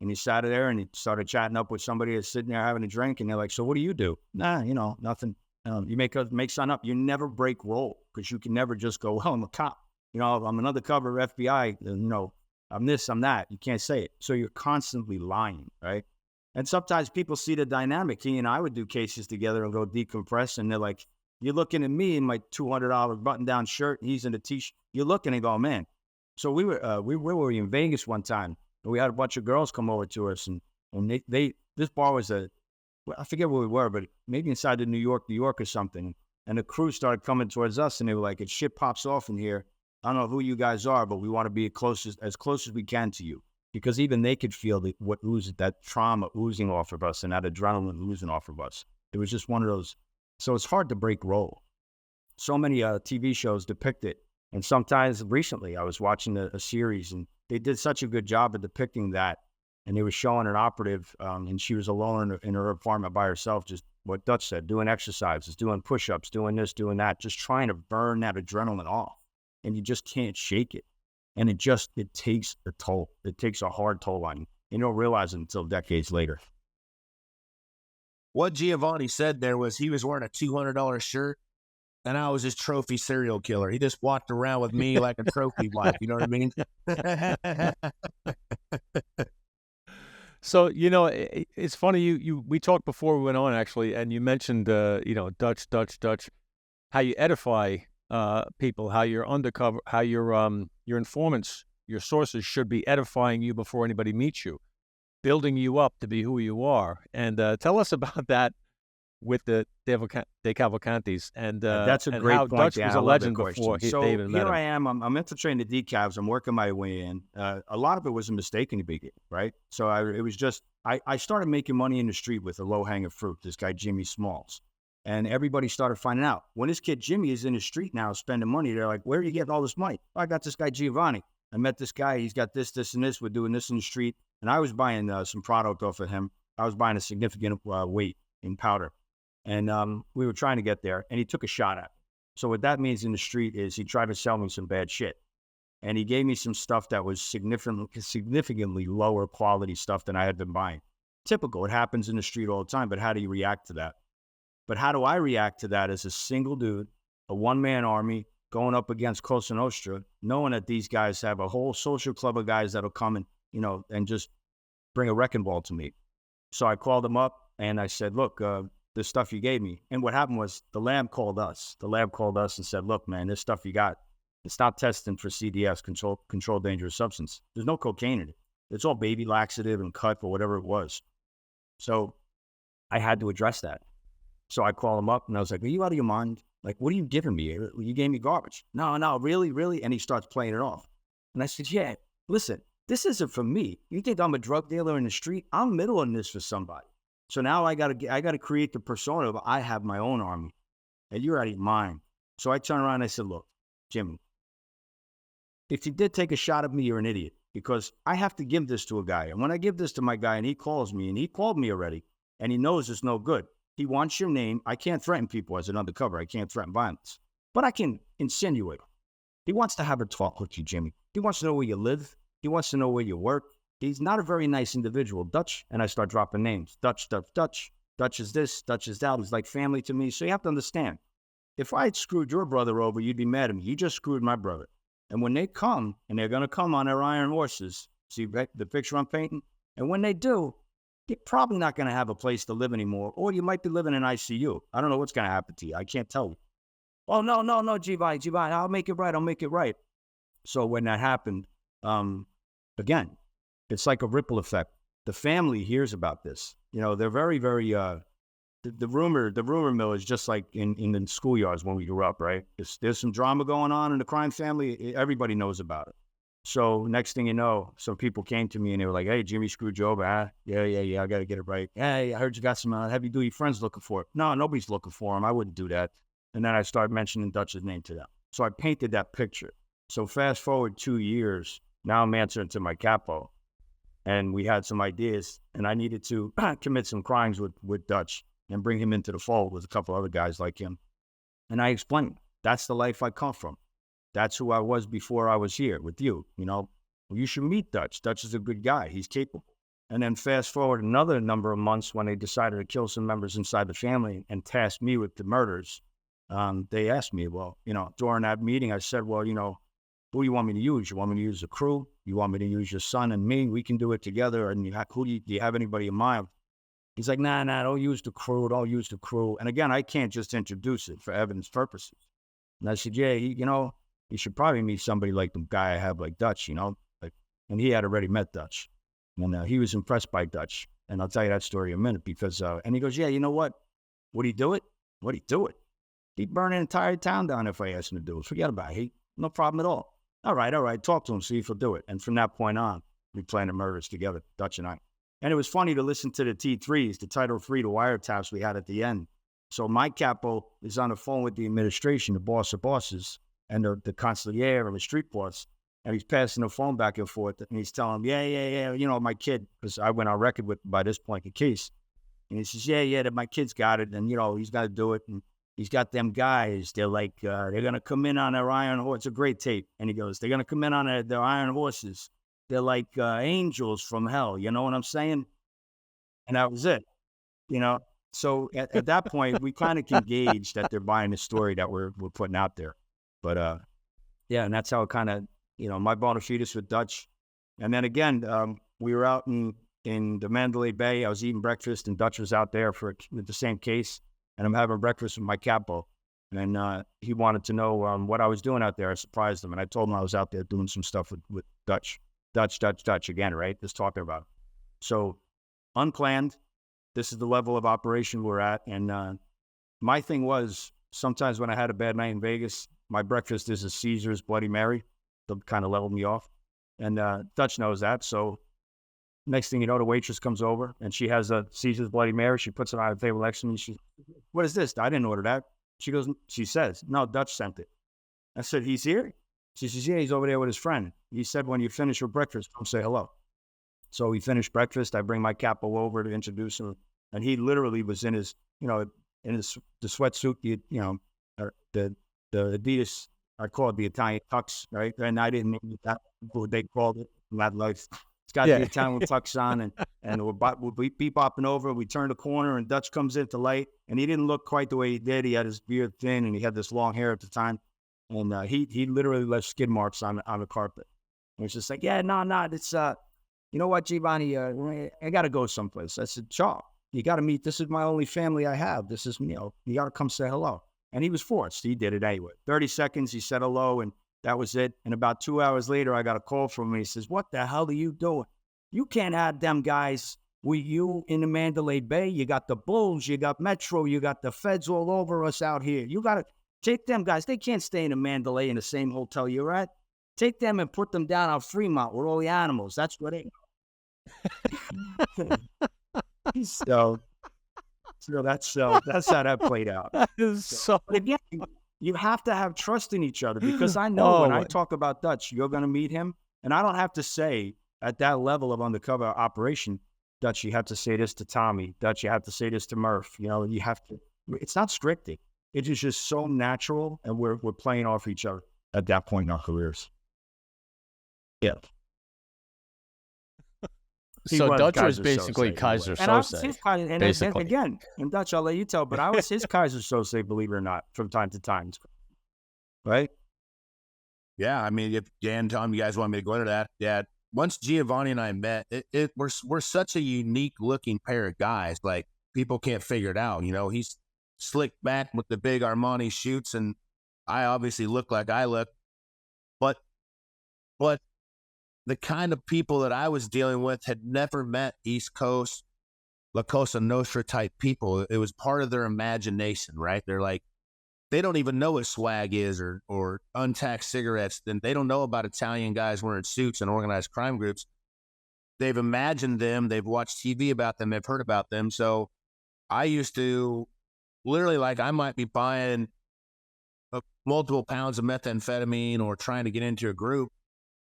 and you sat there and you started chatting up with somebody that's sitting there having a drink and they're like, so what do you do? Nah, nothing. You make something up. You never break role because you can never just go, well, I'm a cop. I'm an undercover FBI. I'm this, I'm that. You can't say it. So you're constantly lying, right? And sometimes people see the dynamic. He and I would do cases together and go decompress. And they're like, you're looking at me in my $200 button-down shirt. He's in a T-shirt. You're looking and go, man. So we were in Vegas one time. And we had a bunch of girls come over to us. And this bar was I forget where we were, but maybe inside of New York or something. And the crew started coming towards us. And they were like, if shit pops off in here, I don't know who you guys are, but we want to be as close as we can to you. Because even they could feel that trauma oozing off of us and that adrenaline oozing off of us. It was just one of those. So it's hard to break role. So many TV shows depict it. And sometimes recently I was watching a series and they did such a good job at depicting that. And they were showing an operative and she was alone in her apartment by herself, just what Dutch said, doing exercises, doing push-ups, doing this, doing that, just trying to burn that adrenaline off. And you just can't shake it. And it takes a toll. It takes a hard toll on you. You don't realize it until decades later. What Giovanni said there was he was wearing a $200 shirt and I was his trophy serial killer. He just walked around with me like a trophy wife. You know what I mean? So, it's funny. We talked before we went on, actually, and you mentioned, Dutch, how you edify people, how your undercover, how your informants, your sources should be edifying you before anybody meets you, building you up to be who you are. And tell us about that with the De Cavalcantis and that's a great how point. Dutch was a legend before so they even met here him. I am. I'm infiltrating the decavs. I'm working my way in. A lot of it was a mistake in the beginning, right? So I started making money in the street with a low hanging fruit. This guy Jimmy Smalls. And everybody started finding out. When this kid Jimmy is in the street now spending money, they're like, where are you getting all this money? Oh, I got this guy Giovanni. I met this guy. He's got this, and this. We're doing this in the street. And I was buying some product off of him. I was buying a significant weight in powder. And we were trying to get there, and he took a shot at me. So what that means in the street is he tried to sell me some bad shit. And he gave me some stuff that was significantly lower quality stuff than I had been buying. Typical. It happens in the street all the time, but how do you react to that? But how do I react to that as a single dude, a one-man army, going up against Cosa Nostra, knowing that these guys have a whole social club of guys that'll come and, and just bring a wrecking ball to me. So I called them up and I said, look, the stuff you gave me. And what happened was the lab called us. The lab called us and said, look, man, this stuff you got, it's not testing for CDS, controlled dangerous substance. There's no cocaine in it. It's all baby laxative and cut or whatever it was. So I had to address that. So I called him up and I was like, are you out of your mind? Like, what are you giving me? You gave me garbage. No, really? And he starts playing it off. And I said, yeah, listen, this isn't for me. You think I'm a drug dealer in the street? I'm middling this for somebody. So now I gotta create the persona of I have my own army. And you're out of your mind. So I turned around and I said, look, Jimmy, if you did take a shot at me, you're an idiot. Because I have to give this to a guy. And when I give this to my guy and he calls me, and he called me already, and he knows it's no good. He wants your name. I can't threaten people as an undercover. I can't threaten violence. But I can insinuate. He wants to have a talk with you, Jimmy. He wants to know where you live. He wants to know where you work. He's not a very nice individual. Dutch, and I start dropping names. Dutch. Dutch is this, Dutch is that. He's like family to me. So you have to understand, if I had screwed your brother over, you'd be mad at me. You just screwed my brother. And when they come, and they're going to come on their iron horses, see the picture I'm painting? And when they do, you're probably not going to have a place to live anymore, or you might be living in ICU. I don't know what's going to happen to you. I can't tell you. Oh, no, Giovanni, I'll make it right. So when that happened, again, it's like a ripple effect. The family hears about this. They're very, very, the rumor mill is just like in the schoolyards when we grew up, right? There's some drama going on in the crime family. Everybody knows about it. So next thing you know, some people came to me and they were like, hey, Jimmy screwed you over, huh? Yeah, I got to get it right. Hey, I heard you got some heavy-duty friends looking for it. No, nobody's looking for him. I wouldn't do that. And then I started mentioning Dutch's name to them. So I painted that picture. So fast forward 2 years, now I'm answering to my capo. And we had some ideas, and I needed to commit some crimes with Dutch and bring him into the fold with a couple other guys like him. And I explained, that's the life I come from. That's who I was before I was here with you. Well, you should meet Dutch. Dutch is a good guy. He's capable. And then fast forward another number of months when they decided to kill some members inside the family and tasked me with the murders. They asked me, well, during that meeting, I said, well, who do you want me to use? You want me to use the crew? You want me to use your son and me? We can do it together. And do you have anybody in mind? He's like, nah, don't use the crew. Don't use the crew. And again, I can't just introduce it for evidence purposes. And I said, yeah, you should probably meet somebody like the guy I have, like Dutch, and he had already met Dutch. And he was impressed by Dutch. And I'll tell you that story in a minute because, and he goes, yeah, you know what? Would he do it? He'd burn an entire town down if I asked him to do it. Forget about it. No problem at all. All right. Talk to him, see if he'll do it. And from that point on, we planned the murders together, Dutch and I. And it was funny to listen to the T3s, the Title III, the wiretaps we had at the end. So my capo is on the phone with the administration, the boss of bosses, and the consigliere and the street boss. And he's passing the phone back and forth. And he's telling him, yeah, my kid, because I went on record with, by this point, the case. And he says, yeah, that my kid's got it. And, he's got to do it. And he's got them guys. They're like, they're going to come in on their iron horse. It's a great tape. And he goes, they're going to come in on their iron horses. They're like angels from hell. You know what I'm saying? And that was it, So at that point, we kind of can gauge that they're buying the story that we're putting out there. But, and that's how it kind of, my bona fides with Dutch. And then again, we were out in the Mandalay Bay. I was eating breakfast, and Dutch was out there with the same case. And I'm having breakfast with my capo. And he wanted to know what I was doing out there. I surprised him. And I told him I was out there doing some stuff with Dutch. Dutch again, right? Just talking about it. So unplanned. This is the level of operation we're at. And my thing was, sometimes when I had a bad night in Vegas, my breakfast is a Caesar's Bloody Mary. They'll kind of level me off. And Dutch knows that. So next thing you know, the waitress comes over and she has a Caesar's Bloody Mary. She puts it on the table next to me. She, what is this? I didn't order that. She says, no, Dutch sent it. I said, he's here? She says, yeah, he's over there with his friend. He said, when you finish your breakfast, come say hello. So we finished breakfast. I bring my capo over to introduce him. And he literally was in his, in the sweatsuit, the Adidas, I call it the Italian tux, right? And I didn't know that what they called it in that life. It's got the Italian tux on, and we'll be bopping over. We turn the corner, and Dutch comes into light, and he didn't look quite the way he did. He had his beard thin, and he had this long hair at the time, and he literally left skid marks on the carpet. And was just like, yeah, no, it's you know what, Giovanni, I got to go someplace. I said, Charles, you got to meet. This is my only family I have. This is, you got to come say hello. And he was forced. He did it anyway. 30 seconds, he said hello, and that was it. And about 2 hours later, I got a call from him. He says, what the hell are you doing? You can't have them guys with you in the Mandalay Bay. You got the Bulls, you got Metro, you got the feds all over us out here. You got to take them guys. They can't stay in the Mandalay in the same hotel you're at. Take them and put them down on Fremont with all the animals. That's what they So that's how that played out. But again, you have to have trust in each other, because I know when I talk about Dutch, you're going to meet him, and I don't have to say at that level of undercover operation, Dutch, you have to say this to Tommy. Dutch, you have to say this to Murph. You have to. It's not scripted. It is just so natural, and we're playing off each other at that point in our careers. Yeah. So Dutch was basically Kaiser Sose. And I was his Kaiser, and again, in Dutch, I'll let you tell, but I was his Kaiser Sose, believe it or not, from time to time. Right? Yeah, I mean, if Dan, Tom, you guys want me to go into that? Yeah. Once Giovanni and I met, we're such a unique looking pair of guys. Like, people can't figure it out. He's slicked back with the big Armani shoots, and I obviously look like I look, but the kind of people that I was dealing with had never met East Coast, La Cosa Nostra type people. It was part of their imagination, right? They're like, they don't even know what swag is or untaxed cigarettes. Then they don't know about Italian guys wearing suits and organized crime groups. They've imagined them. They've watched TV about them. They've heard about them. So I used to literally, like, I might be buying multiple pounds of methamphetamine or trying to get into a group,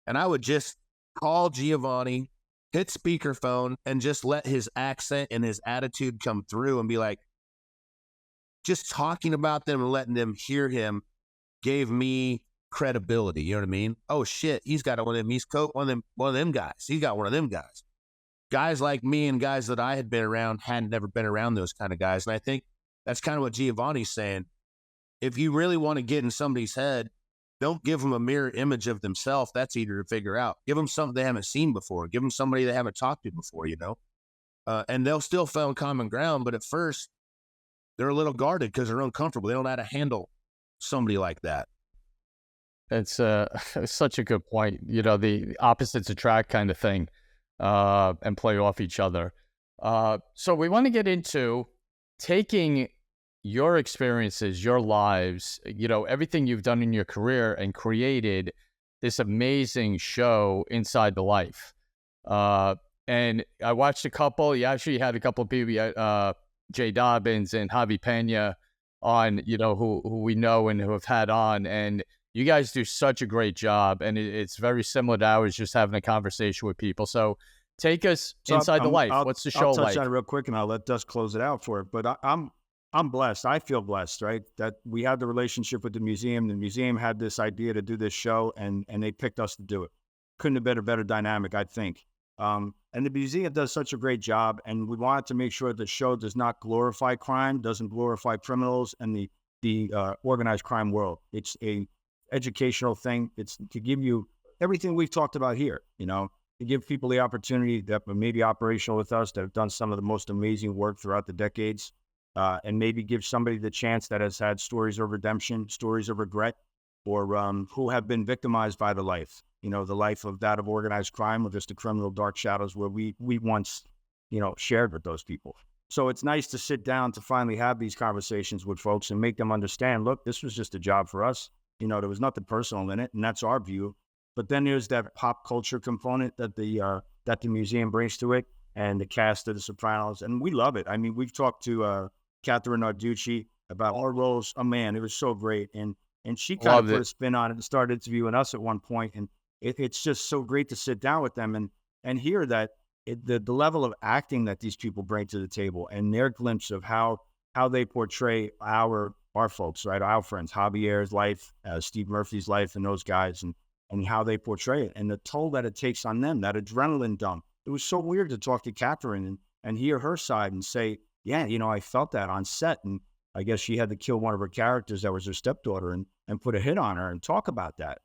and I would just call Giovanni, hit speakerphone, and just let his accent and his attitude come through and be like, just talking about them and letting them hear him gave me credibility. You know what I mean? Oh shit, he's got one of them East Coast, one of them guys. He's got one of them guys. Guys like me and guys that I had been around hadn't never been around those kind of guys. And I think that's kind of what Giovanni's saying. If you really want to get in somebody's head, don't give them a mirror image of themselves. That's easier to figure out. Give them something they haven't seen before. Give them somebody they haven't talked to before, and they'll still find common ground. But at first, they're a little guarded because they're uncomfortable. They don't know how to handle somebody like that. It's such a good point. The opposites attract kind of thing, and play off each other. So we want to get into taking your experiences, your lives, everything you've done in your career, and created this amazing show, Inside the Life. And I watched a couple. You actually had a couple of people, Jay Dobbins and Javi Pena, on, who we know and who have had on. And you guys do such a great job. And it's very similar to ours, just having a conversation with people. So take us inside the life. What's the show like? I'll touch on it real quick, and I'll let Dust close it out for it. But I'm blessed. I feel blessed, right? That we had the relationship with the museum. The museum had this idea to do this show, and they picked us to do it. Couldn't have been a better dynamic, I think. And the museum does such a great job, and we wanted to make sure the show does not glorify crime, doesn't glorify criminals and the organized crime world. It's a educational thing. It's to give you everything we've talked about here, to give people the opportunity that may be operational with us, that have done some of the most amazing work throughout the decades. And maybe give somebody the chance that has had stories of redemption, stories of regret, or who have been victimized by the life, the life of that of organized crime, or just the criminal dark shadows where we once, shared with those people. So it's nice to sit down to finally have these conversations with folks and make them understand, look, this was just a job for us. There was nothing personal in it, and that's our view. But then there's that pop culture component that the museum brings to it, and the cast of The Sopranos, and we love it. I mean, we've talked to Catherine Narducci about our roles. Oh man, it was so great. And she kind of put a spin on it and started interviewing us at one point. And it's just so great to sit down with them and hear that the level of acting that these people bring to the table, and their glimpse of how how they portray our folks, right? Our friends, Javier's life, Steve Murphy's life, and those guys, and how they portray it, and the toll that it takes on them, that adrenaline dump. It was so weird to talk to Catherine and hear her side and say, yeah, I felt that on set, and I guess she had to kill one of her characters that was her stepdaughter and put a hit on her and talk about that.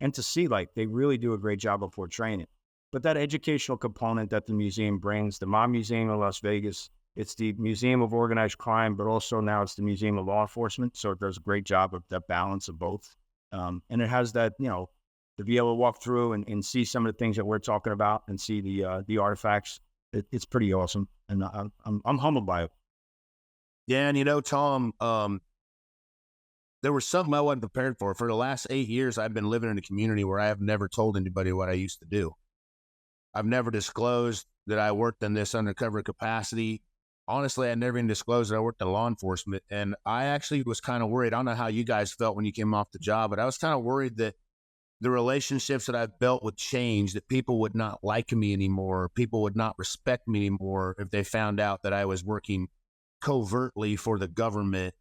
And to see, like, they really do a great job of portraying it. But that educational component that the museum brings, the Mob Museum in Las Vegas, it's the Museum of Organized Crime, but also now it's the Museum of Law Enforcement. So it does a great job of that balance of both. And it has that, to be able to walk through and see some of the things that we're talking about and see the artifacts. It's pretty awesome. And I'm humbled by it. Yeah, and Tom, there was something I wasn't prepared for. For the last 8 years, I've been living in a community where I have never told anybody what I used to do. I've never disclosed that I worked in this undercover capacity. Honestly, I never even disclosed that I worked in law enforcement. And I actually was kind of worried. I don't know how you guys felt when you came off the job, but I was kind of worried that the relationships that I've built would change, that people would not like me anymore. People would not respect me anymore if they found out that I was working covertly for the government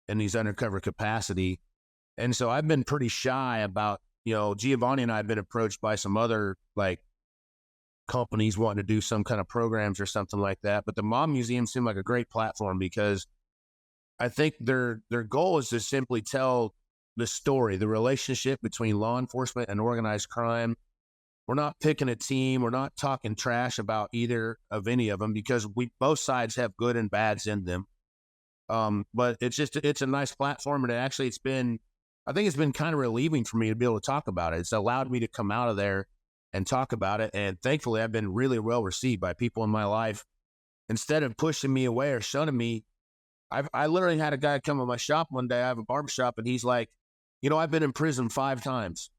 in these undercover capacity. And so I've been pretty shy about, Giovanni and I have been approached by some other companies wanting to do some kind of programs or something like that. But the Mob Museum seemed like a great platform because I think their goal is to simply tell the story, the relationship between law enforcement and organized crime. We're not picking a team. We're not talking trash about either of any of them because both sides have good and bads in them. But it's a nice platform, and I think it's been kind of relieving for me to be able to talk about it. It's allowed me to come out of there and talk about it. And thankfully I've been really well received by people in my life. Instead of pushing me away or shunning me, I literally had a guy come to my shop one day. I have a barbershop, and he's like, I've been in prison 5 times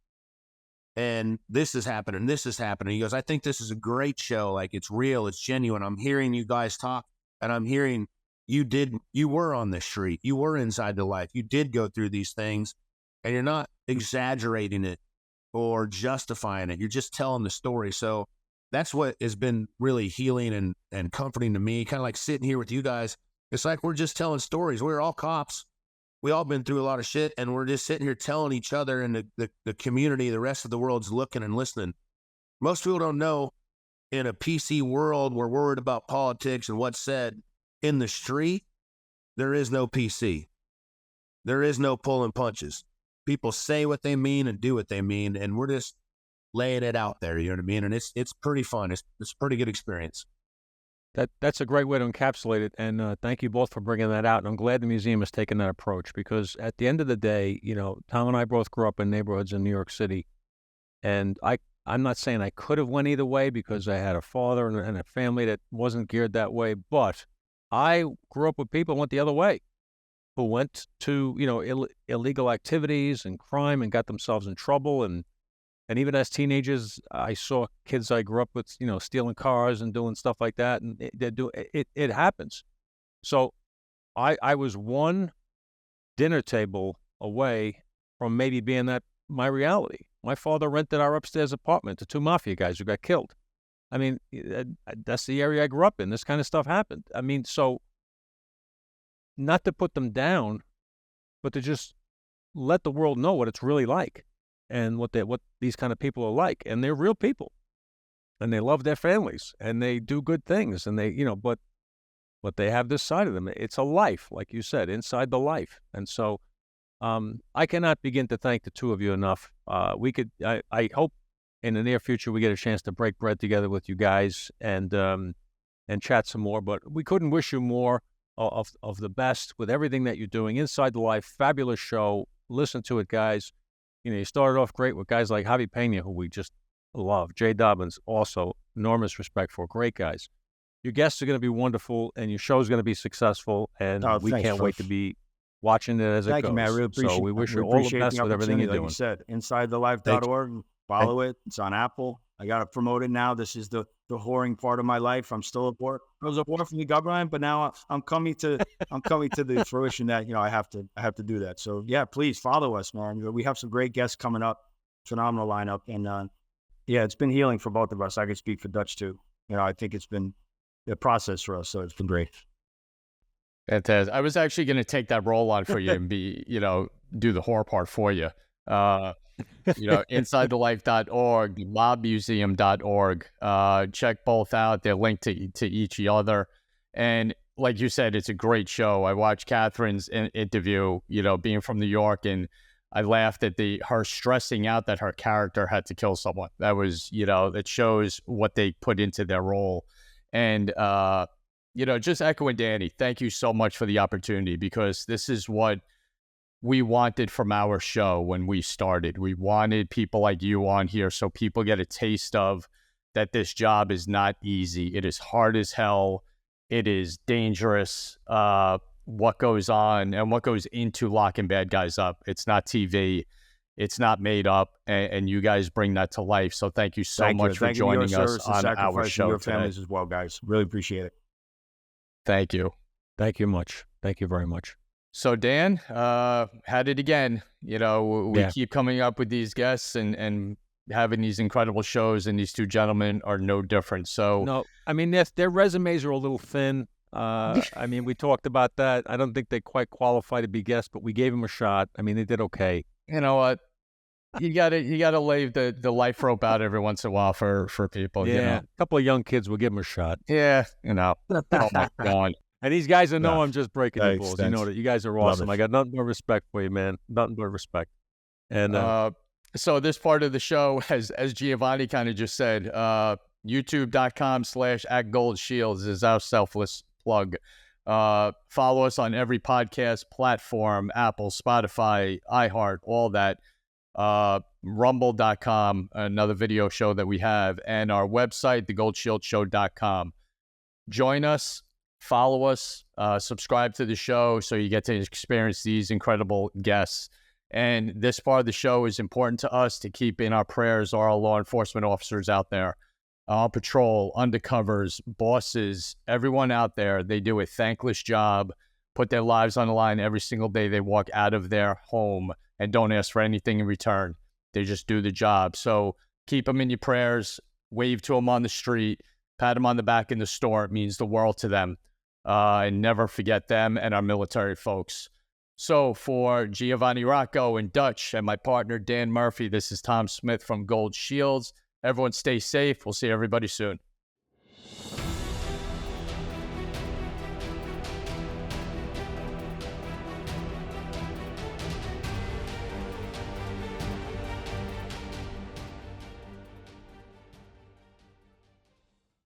and this has happened and this has happened. And he goes, I think this is a great show. Like, it's real. It's genuine. I'm hearing you guys talk, and I'm hearing you were on the street. You were inside the life. You did go through these things, and you're not exaggerating it or justifying it. You're just telling the story. So that's what has been really healing and comforting to me. Kind of like sitting here with you guys. It's like we're just telling stories. We're all cops. We all been through a lot of shit, and we're just sitting here telling each other, and the community, the rest of the world's looking and listening. Most people don't know, in a PC world, we're worried about politics and what's said. In the street, there is no PC. There is no pulling punches. People say what they mean and do what they mean, and we're just laying it out there, you know what I mean? And it's pretty fun. It's a pretty good experience. That's a great way to encapsulate it, and thank you both for bringing that out. And I'm glad the museum has taken that approach because at the end of the day, Tom and I both grew up in neighborhoods in New York City, and I'm not saying I could have went either way because I had a father and a family that wasn't geared that way, but I grew up with people who went the other way, who went to illegal activities and crime and got themselves in trouble. And even as teenagers, I saw kids I grew up with, stealing cars and doing stuff like that. And it happens. So I was one dinner table away from maybe being my reality. My father rented our upstairs apartment to 2 mafia guys who got killed. I mean, that's the area I grew up in. This kind of stuff happened. I mean, so not to put them down, but to just let the world know what it's really like. And what these kind of people are like, and they're real people, and they love their families, and they do good things, and they, but they have this side of them. It's a life, like you said, inside the life. And so, I cannot begin to thank the two of you enough. I hope in the near future we get a chance to break bread together with you guys and chat some more. But we couldn't wish you more of the best with everything that you're doing inside the life. Fabulous show. Listen to it, guys. You started off great with guys like Javi Pena, who we just love. Jay Dobbins, also enormous respect for. Great guys. Your guests are going to be wonderful, and your show is going to be successful, and we can't wait to be watching it as it goes. Thank you, man. I really appreciate it. So we wish you all the best with everything you're doing. Like you said, insidethelife.org. Follow it. It's on Apple. I got to promote it now. This is the whoring part of my life. I'm still a whore. I was a whore from the government, but now I'm coming to the fruition that I have to do that. So yeah, please follow us, man. We have some great guests coming up, phenomenal lineup, and it's been healing for both of us. I could speak for Dutch too. I think it's been a process for us, so it's been great. Fantastic. I was actually going to take that role on for you and be, do the horror part for you. InsideTheLife.org, mobmuseum.org. Check both out. They're linked to each other. And like you said, it's a great show. I watched Catherine's interview, being from New York, and I laughed at her stressing out that her character had to kill someone. That was, it shows what they put into their role. And, just echoing Danny, thank you so much for the opportunity, because this is what we wanted from our show when we started. We wanted people like you on here so people get a taste of that this job is not easy. It is hard as hell. It is dangerous. What goes on and what goes into locking bad guys up. It's not TV. It's not made up. And you guys bring that to life. So thank you so much for joining us on our show your today. families as well, guys. Really appreciate it. Thank you. Thank you much. Thank you very much. So Dan, had it again. We keep coming up with these guests and having these incredible shows, and these two gentlemen are no different. So no, I mean, their resumes are a little thin. I mean, we talked about that. I don't think they quite qualify to be guests, but we gave them a shot. I mean, they did okay. You know what? You gotta lay the life rope out every once in a while for people. Yeah, a couple of young kids will give them a shot. Yeah, Oh my God. And these guys know I'm just breaking the balls. Thanks. You know that you guys are awesome. I got nothing but respect for you, man. Nothing but respect. And so this part of the show, as Giovanni kind of just said, youtube.com/@goldshields is our selfless plug. Follow us on every podcast platform, Apple, Spotify, iHeart, all that. Rumble.com, another video show that we have, and our website, thegoldshieldshow.com. Join us, follow us, subscribe to the show so you get to experience these incredible guests. And this part of the show is important to us to keep in our prayers, our law enforcement officers out there, on patrol, undercovers, bosses, everyone out there. They do a thankless job, put their lives on the line every single day they walk out of their home, and don't ask for anything in return. They just do the job. So keep them in your prayers, wave to them on the street, pat them on the back in the store. It means the world to them. And never forget them and our military folks. So for Giovanni Rocco and Dutch and my partner Dan Murphy, this is Tom Smith from Gold Shields. Everyone stay safe. We'll see everybody soon.